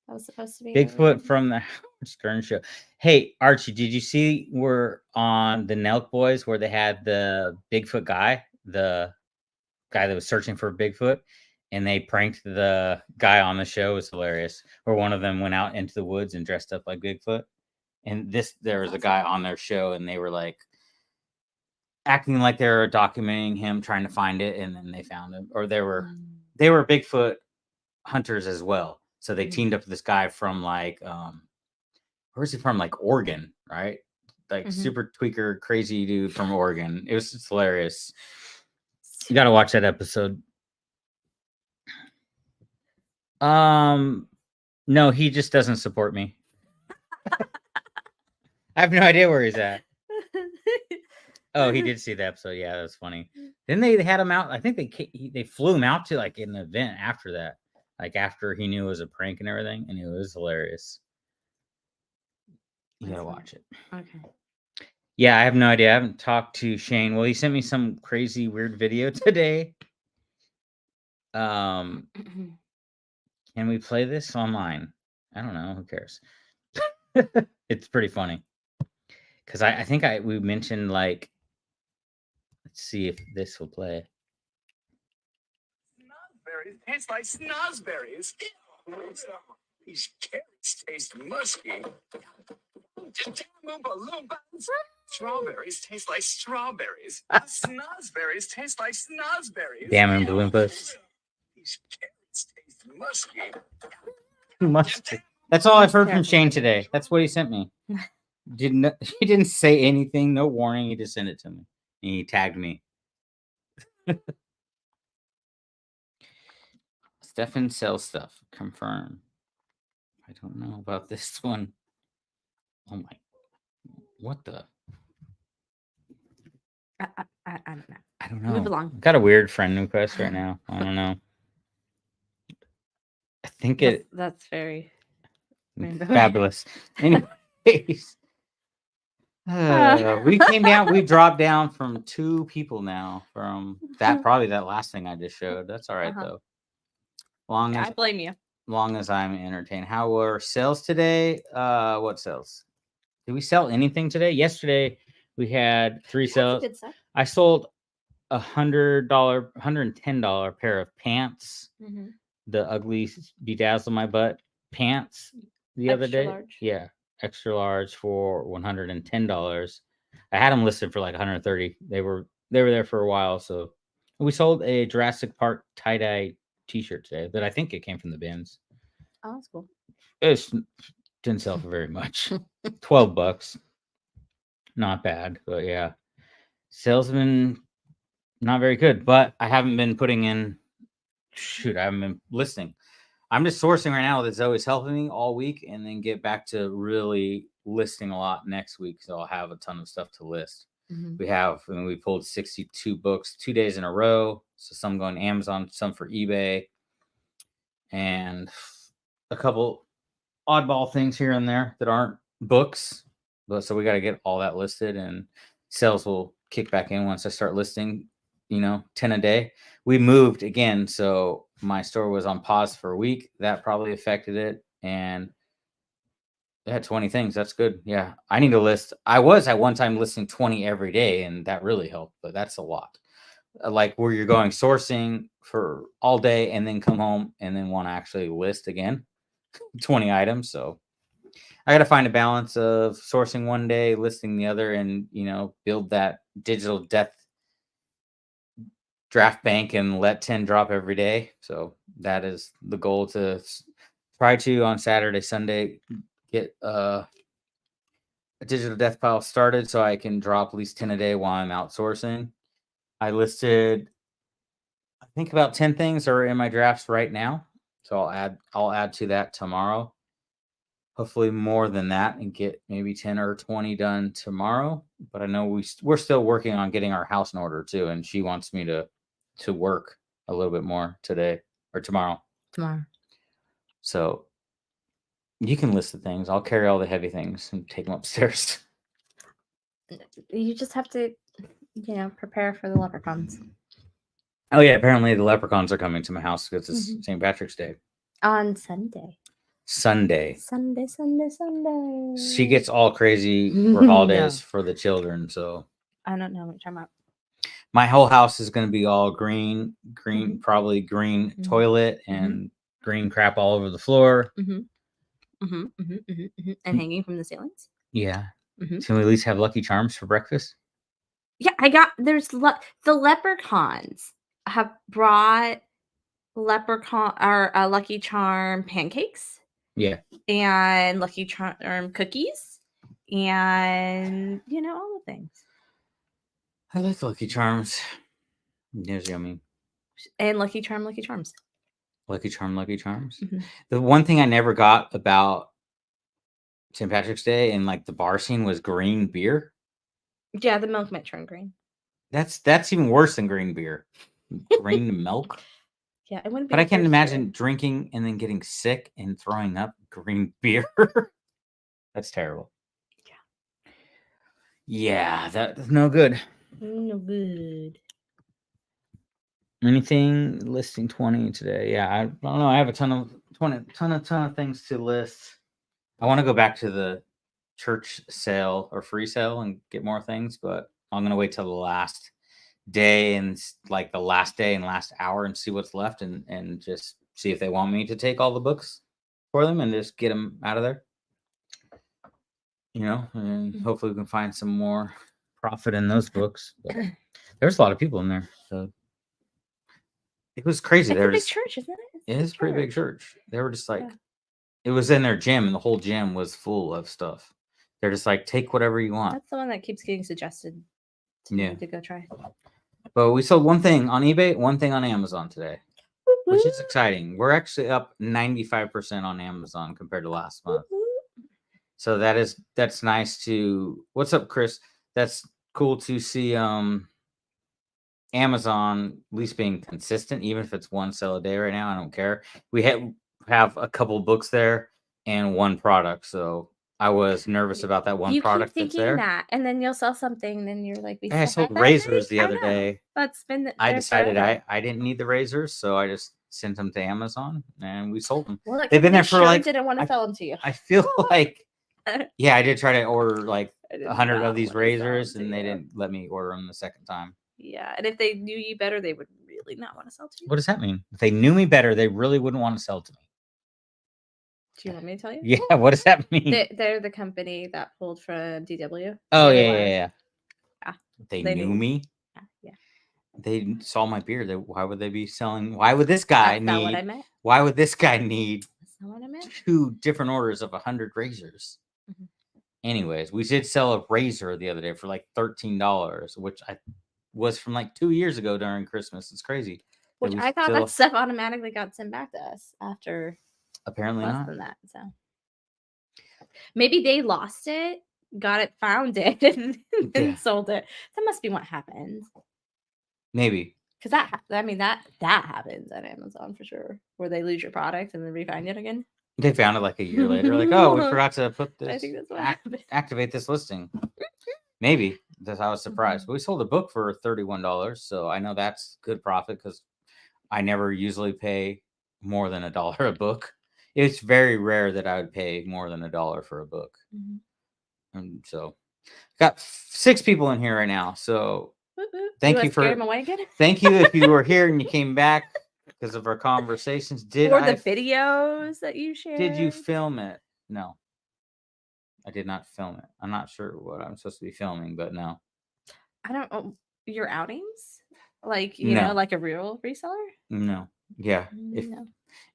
That was supposed to be
Bigfoot from the Howard Stern show. Hey, Archie, did you see we're on the Nelk Boys where they had the Bigfoot guy, the guy that was searching for Bigfoot, and they pranked the guy on the show? It was hilarious. Where one of them went out into the woods and dressed up like Bigfoot. And there was a guy on their show, and they were like acting like they were documenting him, trying to find it, and then they found him. Or they were Bigfoot hunters as well. So they teamed up with this guy from like where's he from? Like Oregon, right? Like super tweaker, crazy dude from Oregon. It was just hilarious. You gotta watch that episode. No, he just doesn't support me. I have no idea where he's at. Oh, he did see the episode. Yeah, that's funny. Then they had him out. I think they flew him out to like an event after that, like after he knew it was a prank and everything, and it was hilarious. You gotta watch it.
Okay.
Yeah, I have no idea. I haven't talked to Shane. Well, he sent me some crazy weird video today. Can we play this online? I don't know. Who cares? It's pretty funny. Because I think we mentioned like, let's see if this will play.
Snozberries taste like snozberries. These carrots taste musky. Strawberries taste like strawberries. Snozberries taste like snozberries.
Damn Oompa Loompas.
These carrots taste musky.
Musky. That's all I've heard from Shane today. That's what he sent me. He didn't say anything, no warning. He just sent it to me. And he tagged me. Stefan sells stuff. Confirm. I don't know about this one. Oh my. What the?
I don't know.
I don't know.
Move along.
I've got a weird friend request right now. I don't know. I think
that's very
fabulous. Anyways. We came down. We dropped down from 2 people now from that. Probably that last thing I just showed. That's all right though.
I blame you.
Long as I'm entertained. How were sales today? What sales? Did we sell anything today? Yesterday we had 3 sales. I sold $110 pair of pants. The ugly bedazzle my butt pants the other day.
Large.
Yeah. Extra large for $110. I had them listed for like $130. They were there for a while. So we sold a Jurassic Park tie-dye t-shirt today that I think it came from the bins.
Oh, that's cool.
It didn't sell for very much. $12. Not bad, but yeah. Sales have been not very good, but I haven't been putting in I haven't been listing. I'm just sourcing right now. That's always helping me all week, and then get back to really listing a lot next week. So I'll have a ton of stuff to list. We pulled 62 books 2 days in a row. So some going to Amazon, some for eBay, and a couple oddball things here and there that aren't books. But so we got to get all that listed, and sales will kick back in once I start listing, 10 a day. We moved again, so my store was on pause for a week. That probably affected it, and it had 20 things. That's good. Yeah, I need to list. I was at one time listing 20 every day, and that really helped, but that's a lot. Like where you're going sourcing for all day and then come home and then want to actually list again 20 items. So I got to find a balance of sourcing one day, listing the other, and build that digital death draft bank and let 10 drop every day. So that is the goal, to try to on Saturday, Sunday, get a digital death pile started so I can drop at least 10 a day while I'm outsourcing. I listed, I think about 10 things are in my drafts right now. So I'll add to that tomorrow. hopefully more than that and get maybe 10 or 20 done tomorrow. But I know we're still working on getting our house in order too, and she wants me to work a little bit more today or tomorrow. So you can list the things. I'll carry all the heavy things and take them upstairs.
You just have to, prepare for the leprechauns.
Oh yeah, apparently the leprechauns are coming to my house because it's St. Patrick's Day.
On Sunday.
Sunday. She
Sunday.
gets all crazy for holidays for the children, so
I don't know what you're talking about.
My whole house is going to be all green, probably green toilet and green crap all over the floor.
And hanging from the ceilings.
Yeah. Can we at least have Lucky Charms for breakfast?
Yeah, the leprechauns have brought Lucky Charm pancakes.
Yeah.
And Lucky Charm cookies. And, all the things.
I like Lucky Charms. It's yummy.
And Lucky Charms.
Lucky Charms. The one thing I never got about St. Patrick's Day and like the bar scene was green beer.
Yeah, the milk might turn green.
That's even worse than green beer. Green milk.
Yeah, it wouldn't be.
But I can't imagine drinking and then getting sick and throwing up green beer. That's terrible. Yeah, that's no good.
No good.
Anything listing 20 today? Yeah, I don't know. I have a ton of things to list. I want to go back to the church sale or free sale and get more things, but I'm gonna wait till the last day and like the last day and last hour and see what's left and just see if they want me to take all the books for them and just get them out of there. And hopefully we can find some more profit in those books. But there's a lot of people in there, so it was crazy.
It's a big church, isn't it?
It is a pretty big church. They were just like, it was in their gym, and the whole gym was full of stuff. They're just like, take whatever you want.
That's the one that keeps getting suggested to me to go try.
But we sold one thing on eBay, one thing on Amazon today, which is exciting. We're actually up 95% on Amazon compared to last month. So that's nice to. What's up, Chris? That's cool to see. Amazon at least being consistent, even if it's one sale a day right now. I don't care. We have a couple books there and one product, so I was nervous about that one product that's there.
That, and then you'll sell something, and then you're like,
I sold razors the other day.
That's been.
I decided I didn't need the razors, so I just sent them to Amazon and we sold them.
Well,
they've been there for like.
Didn't want to sell them to you.
I feel like. Yeah, I did try to order like 100 of these razors, and they didn't let me order them the second time.
Yeah, and if they knew you better, they would really not want to sell to you.
What does that mean? If they knew me better, they really wouldn't want to sell to me.
Do you want me to tell you?
Yeah, what does that mean?
They're the company that pulled from DW.
Oh, yeah. They knew me?
Yeah.
They saw my beard. Why would they be selling? Why would this guy
That's not what I meant.
Why would this guy need
That's not what I meant.
2 different orders of 100 razors? Anyways, we did sell a razor the other day for like $13, which was from like 2 years ago during Christmas. It's crazy.
Which I thought that stuff automatically got sent back to us after.
Apparently
less
not.
than that. So maybe they lost it, got it, found it, and sold it. That must be what happened.
Maybe.
Because that happens at Amazon for sure, where they lose your product and then refind it again.
They found it like a year later. Like, oh, we forgot to put this.
I think that's what happened.
Activate this listing. Maybe. I was surprised. But we sold a book for $31, so I know that's good profit because I never usually pay more than $1 a book. It's very rare that I would pay more than $1 for a book. And so, got 6 people in here right now. So, thank you for thank you if you were here and you came back because of our conversations.
The videos that you shared.
Did you film it? No, I did not film it. I'm not sure what I'm supposed to be filming, but no.
I don't know. Your outings, like you know, like a real reseller.
No. Yeah.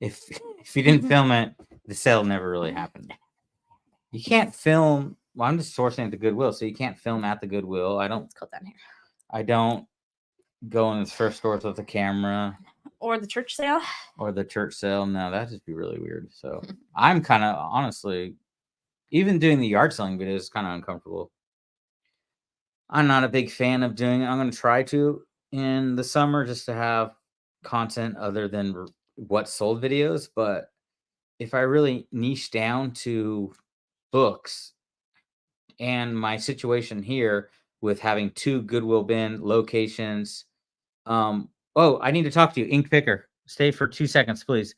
If you didn't film it, the sale never really happened. You can't film. Well, I'm just sourcing at the Goodwill, so you can't film at the Goodwill.
It's cold down here.
I don't go in the thrift stores with a camera.
Or the church sale.
No, that'd just be really weird. So I'm kind of honestly Even doing the yard selling videos is kind of uncomfortable. I'm not a big fan of doing it. I'm going to try to in the summer just to have content other than what sold videos. But if I really niche down to books and my situation here with having 2 Goodwill bin locations, oh, I need to talk to you, Ink Picker. Stay for 2 seconds, please.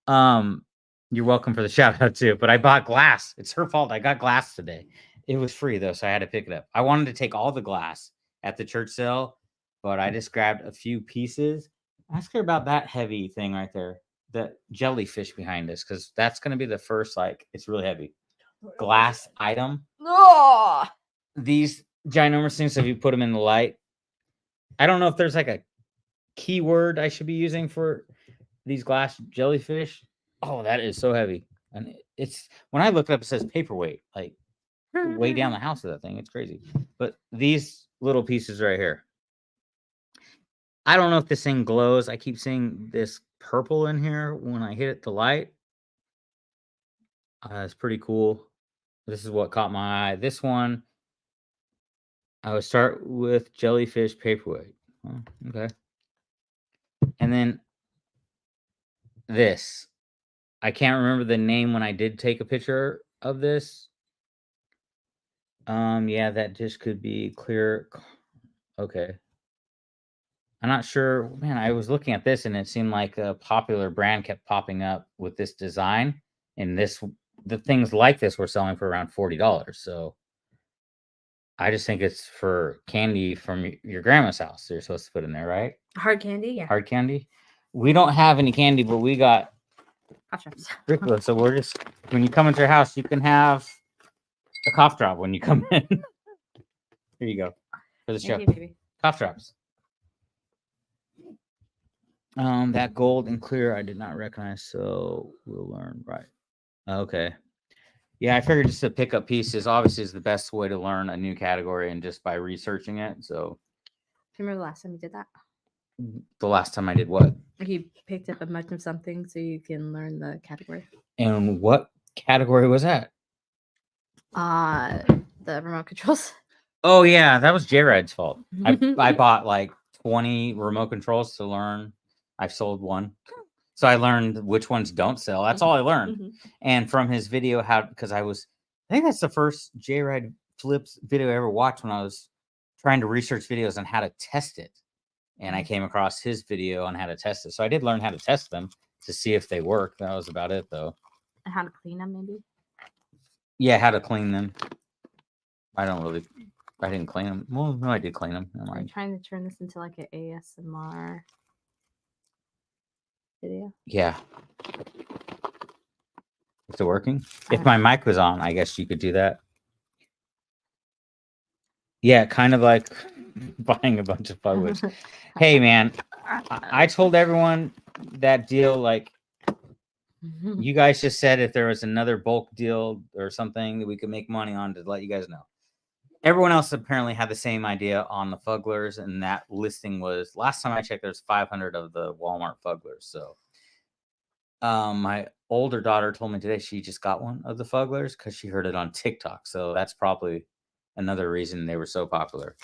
You're welcome for the shout out too. But I bought glass. It's her fault. I got glass today. It was free though, so I had to pick it up. I wanted to take all the glass at the church sale, but I just grabbed a few pieces. Ask her about that heavy thing right there, the jellyfish behind us, because that's going to be the first, like, it's really heavy glass item.
Oh,
These ginormous things, if you put them in the light, I don't know if there's like a keyword I should be using for these glass jellyfish. Oh, that is so heavy. And it's, when I look it up, it says paperweight, like way down the house of that thing. It's crazy. But these little pieces right here, I don't know if this thing glows. I keep seeing this purple in here when I hit the light. It's pretty cool. This is what caught my eye. This one, I would start with jellyfish paperweight. Oh, okay. And then this. I can't remember the name when I did take a picture of this. Yeah, that just could be clear. Okay. I'm not sure. Man, I was looking at this and it seemed like a popular brand kept popping up with this design. And the things like this were selling for around $40. So I just think it's for candy from your grandma's house. You're supposed to put in there, right?
hard candy, yeah.
Hard candy. We don't have any candy, but we got
Cough drops.
Ricola. So we're just, when you come into your house, you can have a cough drop when you come in. Here you go for the show.
Thank you, baby.
Cough drops. That gold and clear I did not recognize, so we'll learn. Right. Okay. Yeah, I figured just to pick up pieces obviously is the best way to learn a new category, and just by researching it. So
Do you remember the last time you did that?
the last time I did what?
You picked up a bunch of something so you can learn the category.
And what category was that?
The remote controls.
Oh yeah, that was Jared's fault. I bought like 20 remote controls to learn. I've sold one. So I learned which ones don't sell. That's all I learned. And from his video, because I think that's the first Jared Flips video I ever watched when I was trying to research videos on how to test it. And I came across his video on how to test it. So I did learn how to test them to see if they work. That was about it though.
And how to clean them, maybe?
Yeah, how to clean them. I didn't clean them. Well, no, I did clean them.
I'm trying to turn this into like an ASMR video.
Yeah. Is it working? If my mic was on, I guess you could do that. Yeah, kind of like buying a bunch of Fugwoods. Hey, man, I told everyone that deal, like, you guys just said if there was another bulk deal or something that we could make money on, to let you guys know. Everyone else apparently had the same idea on the Fugglers, and that listing was, last time I checked, there's 500 of the Walmart Fugglers. So my older daughter told me today she just got one of the Fugglers because she heard it on TikTok. So that's probably another reason they were so popular.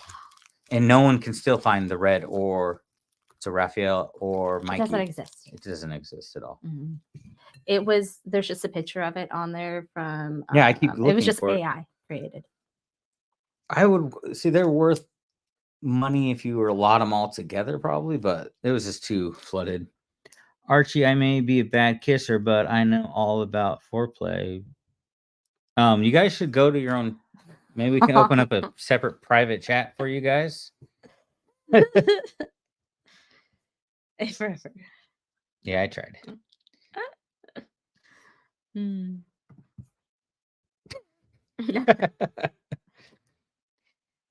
And no one can still find the red or to Raphael or Mikey.
It doesn't exist.
It doesn't exist at all.
It was, there's just a picture of it on there from,
yeah, I keep looking.
It was just
for
AI created.
I would see they're worth money if you were to lot them all together, probably, but it was just too flooded. Archie, I may be a bad kisser, but I know all about foreplay. You guys should go to your own. Maybe we can open up a separate private chat for you guys.
Forever.
Yeah, I tried.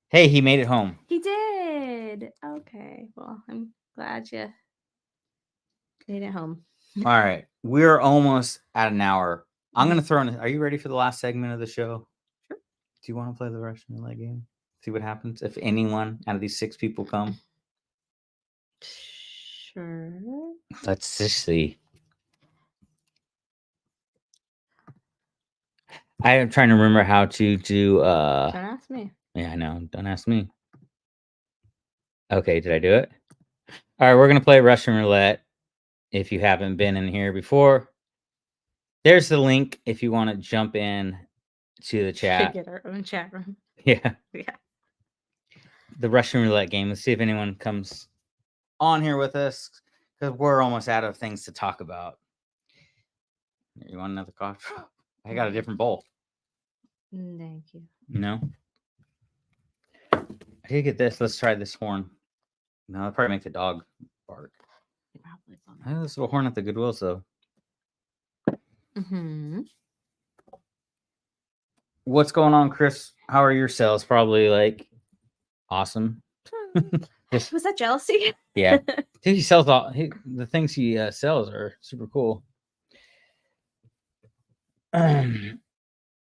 Hey, he made it home.
He did. Okay. Well, I'm glad you made it home.
All right. We're almost at an hour. I'm going to throw in. Are you ready for the last segment of the show?
Sure.
Do you want to play the Russian roulette game? See what happens if anyone out of these 6 people come?
Sure.
Let's just see. I am trying to remember how to do.
Don't ask me.
Yeah, I know. Don't ask me. Okay, did I do it? All right, we're gonna play Russian roulette. If you haven't been in here before, there's the link if you want to jump in to the chat.
Get our own chat room.
Yeah.
Yeah.
The Russian roulette game. Let's see if anyone comes on here with us because we're almost out of things to talk about. You want another coffee? I got a different bowl.
Thank you.
No. I did get this. Let's try this horn. No, it'll probably make the dog bark. Oh, this little horn at the Goodwill's though.
Mm-hmm.
What's going on, Chris? How are your sales? Probably like awesome.
Was that jealousy?
Yeah. Dude, he sells the things he sells are super cool.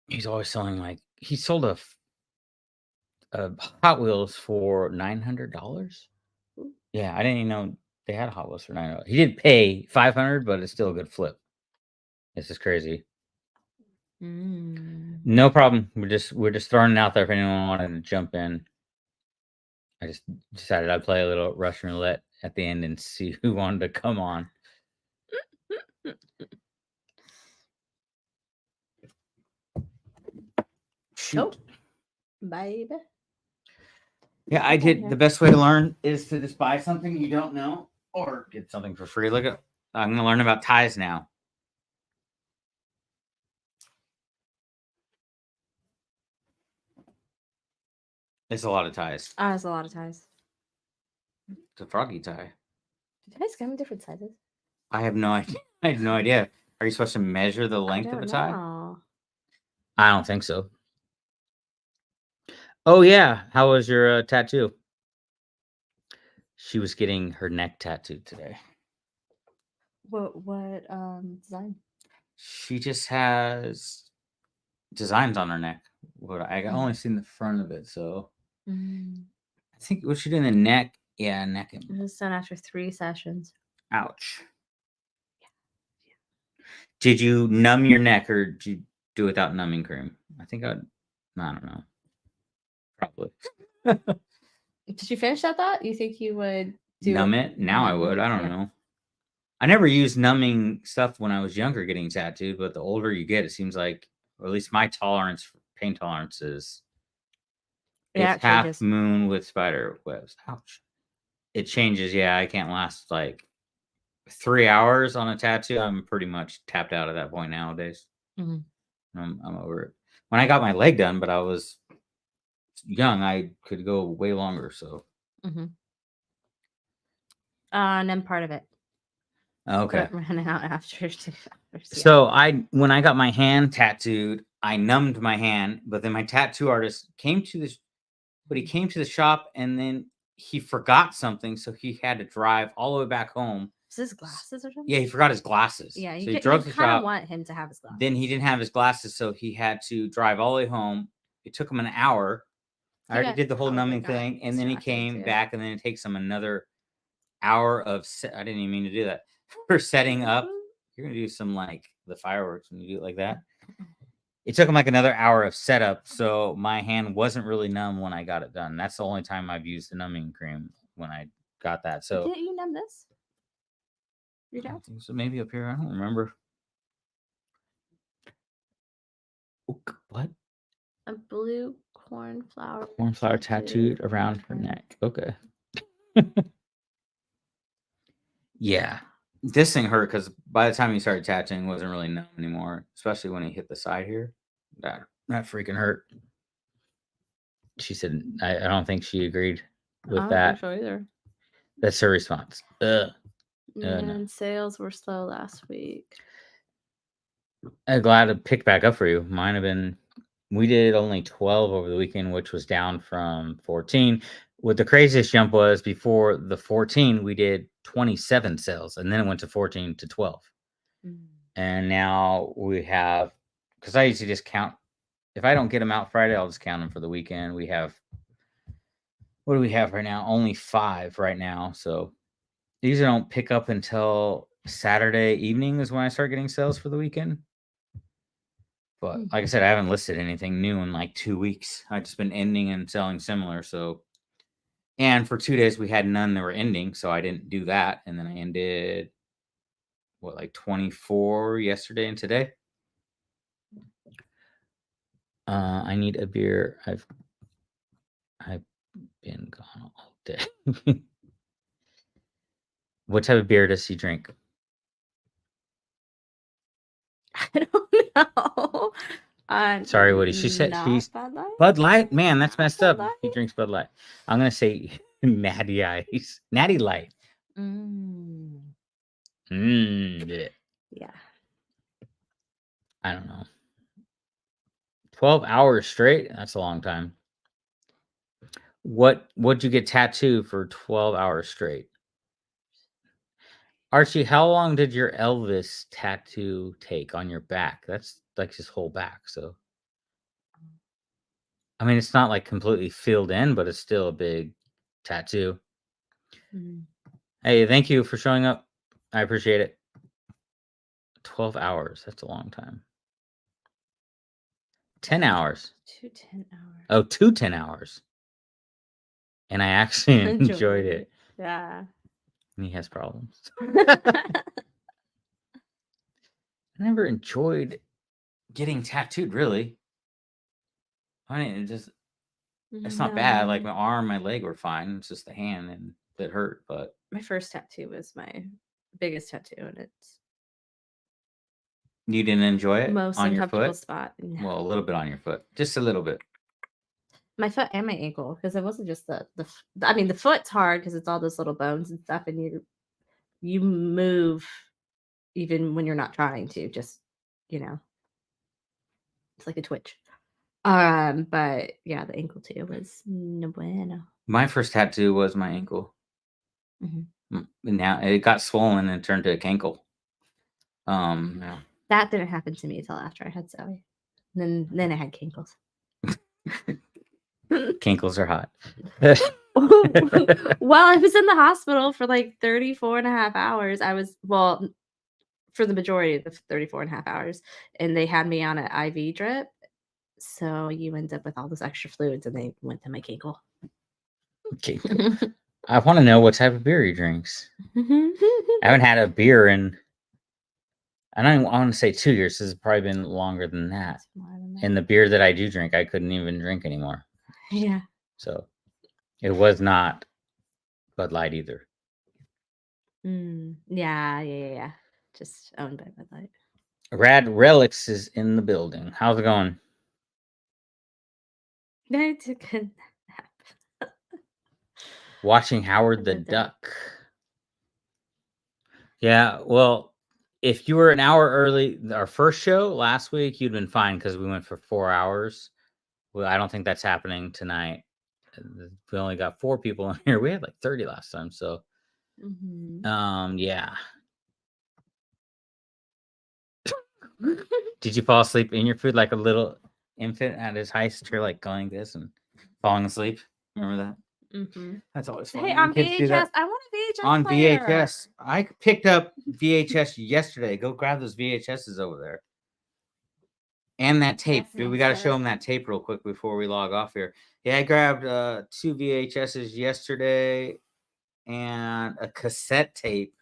He's always selling like he sold a Hot Wheels for $900. Yeah, I didn't even know they had Hot Wheels for $900. He did pay $500, but it's still a good flip. This is crazy. No problem. We're just throwing it out there if anyone wanted to jump in. I just decided I'd play a little Russian roulette at the end and see who wanted to come on. Shoot.
Oh, baby.
Yeah, I did. The best way to learn is to just buy something you don't know or get something for free. Look at, I'm going to learn about ties now. It's a lot of ties.
It's a lot of ties.
It's a froggy tie.
Do ties come in different sizes?
I have no idea. I have no idea. Are you supposed to measure the length of a tie? I don't think so. Oh, yeah. How was your tattoo? She was getting her neck tattooed today.
What design?
She just has designs on her neck. I only seen the front of it, so I think what she did in the neck. Yeah, neck.
It was done after 3 sessions.
Ouch. Yeah. Did you numb your neck or did you do it without numbing cream? I don't know. Probably.
Did you finish that thought? You think you would
numb it? Now I would. I don't know. I never used numbing stuff when I was younger getting tattooed, but the older you get, it seems like, or at least my pain tolerance is it's half moon with spider webs. Ouch. It changes. Yeah, I can't last like 3 hours on a tattoo. I'm pretty much tapped out at that point nowadays. I'm over it. When I got my leg done, but I was young, I could go way longer. So,
and then part of it.
Okay.
Running out after 2 hours. Yeah.
So when I got my hand tattooed, I numbed my hand, but then my tattoo artist came to the shop and then he forgot something, so he had to drive all the way back home.
Is his glasses or something?
Yeah, he forgot his glasses.
Yeah,
so he drove to the shop.
Want him to have his glasses.
Then he didn't have his glasses, so he had to drive all the way home. It took him an hour. I already did the whole numbing thing, and then he came back, and then it takes him another hour of. I didn't even mean to do that. For setting up, you're gonna do some like the fireworks when you do it like that. It took him like another hour of setup, so my hand wasn't really numb when I got it done. That's the only time I've used the numbing cream when I got that. So
didn't you numb this? You don't?
So maybe up here. I don't remember. What?
A blue cornflower.
Cornflower tattooed around her neck. Okay. Yeah. This thing hurt because by the time he started tattooing, it wasn't really numb anymore, especially when he hit the side here. That freaking hurt. She said, I don't think she agreed with that.
Think so either.
That's her response.
And no. Sales were slow last week.
I'm glad to pick back up for you. Mine have been, we did only 12 over the weekend, which was down from 14. What the craziest jump was before the 14, we did 27 sales, and then it went to 14 to 12. And now we have, because I usually just count, if I don't get them out Friday, I'll just count them for the weekend. We have, what do we have right now? Only 5 right now. So these don't pick up until Saturday evening is when I start getting sales for the weekend. But like I said, I haven't listed anything new in like 2 weeks. I've just been ending and selling similar. So, and for 2 days we had none that were ending, so I didn't do that. And then I ended like 24 yesterday and today. I need a beer. I've been gone all day. What type of beer does he drink?
I don't know.
Sorry, Woody. She said he's
Bud Light.
Bud Light. Man, that's messed
Bud
up.
Light?
He drinks Bud Light. I'm gonna say Natty Ice, Natty Light. Yeah.
Yeah.
I don't know. 12 hours straight. That's a long time. What'd you get tattooed for 12 hours straight? Archie, how long did your Elvis tattoo take on your back? That's like his whole back. So, I mean, it's not like completely filled in, but it's still a big tattoo. Hey, thank you for showing up. I appreciate it. 12 hours. That's a long time. 10 hours.
2 10 hours.
Oh, 2 10 hours. And I actually enjoyed it.
Yeah.
And he has problems. I never enjoyed getting tattooed, really. I mean, it's not bad. Like my arm, my leg were fine. It's just the hand and that hurt. But
my first tattoo was my biggest tattoo, and it's
you didn't enjoy it
most
on your
uncomfortable
foot.
spot. No.
Well, a little bit on your foot, just a little bit.
My foot and my ankle, because it wasn't just the. I mean, the foot's hard because it's all those little bones and stuff, and you move even when you're not trying to. Just it's like a twitch. But yeah, the ankle too was no bueno.
My first tattoo was my ankle. Now it got swollen and turned to a cankle. Yeah.
That didn't happen to me until after I had Zoe. Then I had cankles.
Cankles are hot.
Well, I was in the hospital for like 34 and a half hours. I was, for the majority of the 34 and a half hours, and they had me on an IV drip. So you end up with all this extra fluids, and they went to my cankle.
I want to know what type of beer he drinks. I haven't had a beer in, I want to say 2 years. This has probably been longer than that. And the beer that I do drink, I couldn't even drink anymore.
Yeah.
So it was not Bud Light either.
Yeah. Just owned by Bud Light.
Rad Relics is in the building. How's it going?
I took a nap.
Watching Howard the Duck. Yeah, well, if you were an hour early, our first show last week, you'd been fine because we went for 4 hours. Well, I don't think that's happening tonight. We only got 4 people in here. We had like 30 last time, so yeah. Did you fall asleep in your food like a little infant at his heist? You're like going this and falling asleep. Remember that? That's always fun.
Hey, on VHS, I want a VHS
on
player.
VHS. I picked up VHS yesterday. Go grab those VHSs over there. And that tape. Dude, we got to show them that tape real quick before we log off here. Yeah, I grabbed 2 VHSs yesterday and a cassette tape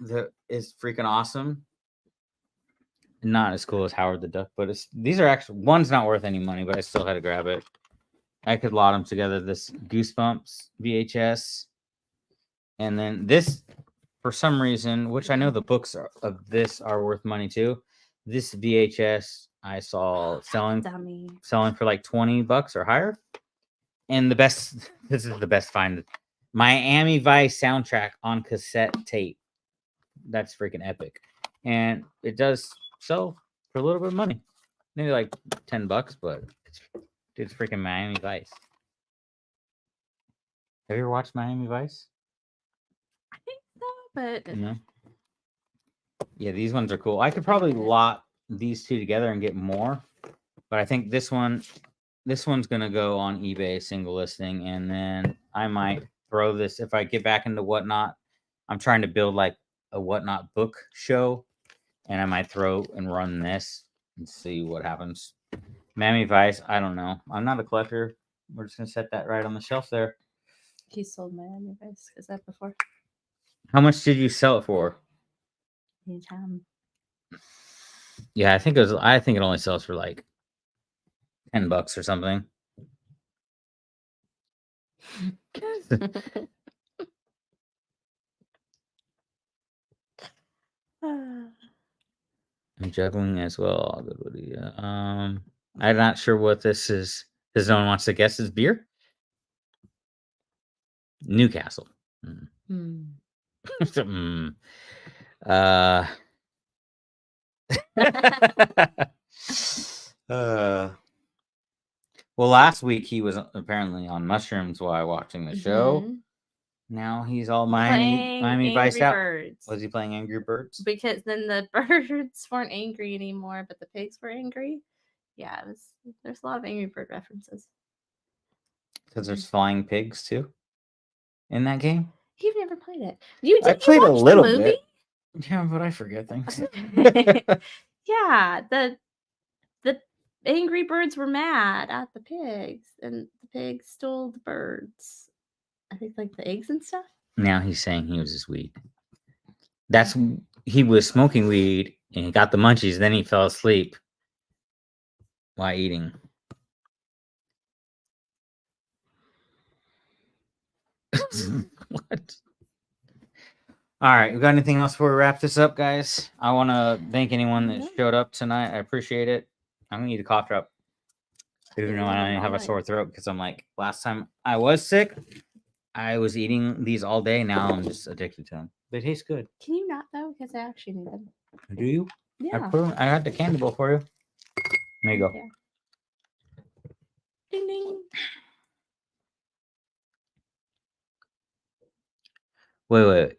that is freaking awesome. Not as cool as Howard the Duck, but these are actually, one's not worth any money, but I still had to grab it. I could lot them together. This Goosebumps VHS. And then this, for some reason, which I know the books of this are worth money too. This VHS I saw selling for like $20 or higher. And this is the best find. Miami Vice soundtrack on cassette tape. That's freaking epic. And it does sell for a little bit of money. Maybe like $10, but it's freaking Miami Vice. Have you ever watched Miami Vice?
I think so, but
no. Yeah, these ones are cool. I could probably lot these two together and get more, but I think this one's gonna go on eBay single listing, and then I might throw this if I get back into Whatnot. I'm trying to build like a Whatnot book show, and I might throw and run this and see what happens. Miami Vice, I don't know. I'm not a collector. We're just gonna set that right on the shelf there.
He sold Miami Vice because that before.
How much did you sell it for?
Anytime.
Yeah, I think it only sells for like $10 or something. I'm juggling as well. I'm not sure what this is. Does no one wants to guess his beer? Newcastle. Mm. Well, last week he was apparently on mushrooms while watching the show. Now he's all Miami Vice out. Was he playing Angry Birds?
Because then the birds weren't angry anymore, but the pigs were angry. Yeah, there's a lot of Angry Bird references.
Because there's flying pigs too in that game.
You've never played it.
I played a little bit. Yeah, but I forget things.
Yeah, the Angry Birds were mad at the pigs, and the pigs stole the birds. I think like the eggs and stuff.
Now he's saying he uses weed. He was smoking weed and he got the munchies. Then he fell asleep while eating. What? All right, we got anything else before we wrap this up, guys? I want to thank anyone that showed up tonight. I appreciate it. I'm gonna need a cough drop. Even though I don't have a sore throat because I'm like, last time I was sick, I was eating these all day. Now I'm just addicted to them. They taste good.
Can you not though? Because I actually need them.
Do you?
Yeah.
I got the candy bowl for you. There you go.
Yeah. Ding ding.
Wait.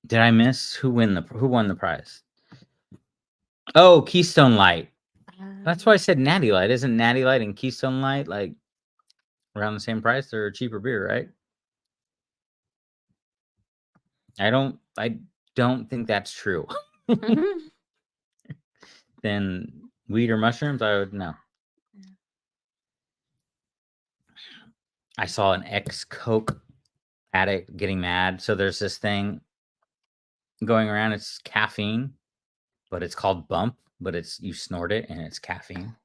Did I miss who won the prize? Oh, Keystone Light. That's why I said Natty Light. Isn't Natty Light and Keystone Light like around the same price? They're a cheaper beer, right? I don't think that's true. Then weed or mushrooms, I would know. I saw an ex-Coke addict getting mad. So there's this thing going around. It's caffeine, but it's called Bump. But you snort it and it's caffeine.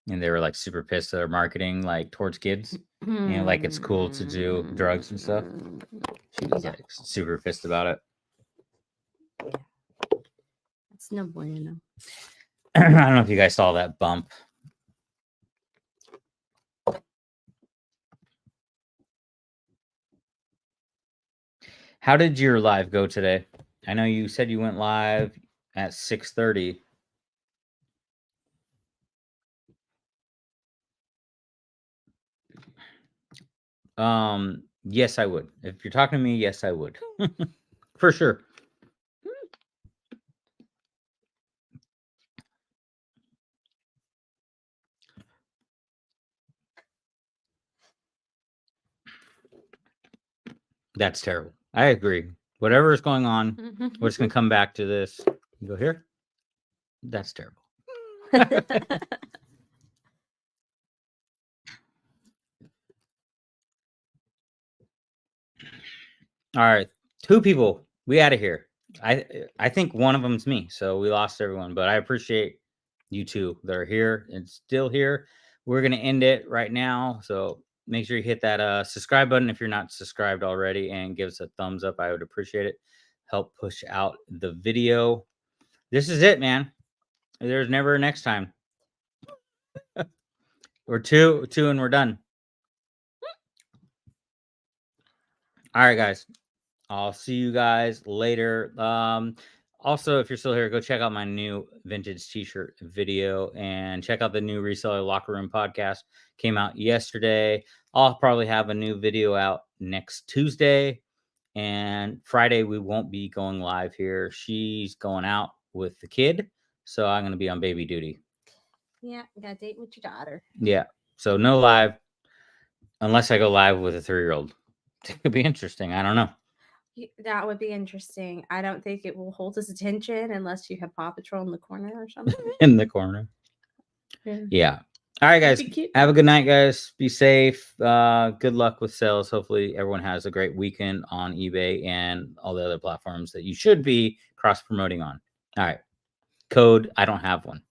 And they were like super pissed at their marketing, like towards kids. Like it's cool to do drugs and stuff. She was like super pissed about it.
That's no bueno.
I don't know if you guys saw that Bump. How did your live go today? I know you said you went live at 6:30. Yes, I would. If you're talking to me, yes, I would. For sure. That's terrible. I agree. Whatever is going on, we're just going to come back to this. You go here. That's terrible. All right. 2 people. We out of here. I think one of them's me. So we lost everyone. But I appreciate you 2 that are here and still here. We're going to end it right now. So make sure you hit that subscribe button if you're not subscribed already and give us a thumbs up. I would appreciate it. Help push out the video. This is it, man. There's never a next time. We're two and we're done. All right, guys. I'll see you guys later. Also, if you're still here, go check out my new vintage t-shirt video and check out the new Reseller Locker Room podcast. Came out yesterday. I'll probably have a new video out next Tuesday. And Friday, we won't be going live here. She's going out with the kid. So I'm going to be on baby duty.
Yeah, you got to date with your daughter.
Yeah. So no live unless I go live with a 3-year-old. It could be interesting. I don't know.
That would be interesting. I don't think it will hold his attention unless you have Paw Patrol in the corner or something.
In the corner. Yeah. All right, guys. Have a good night, guys. Be safe. Good luck with sales. Hopefully, everyone has a great weekend on eBay and all the other platforms that you should be cross promoting on. All right. Code, I don't have one.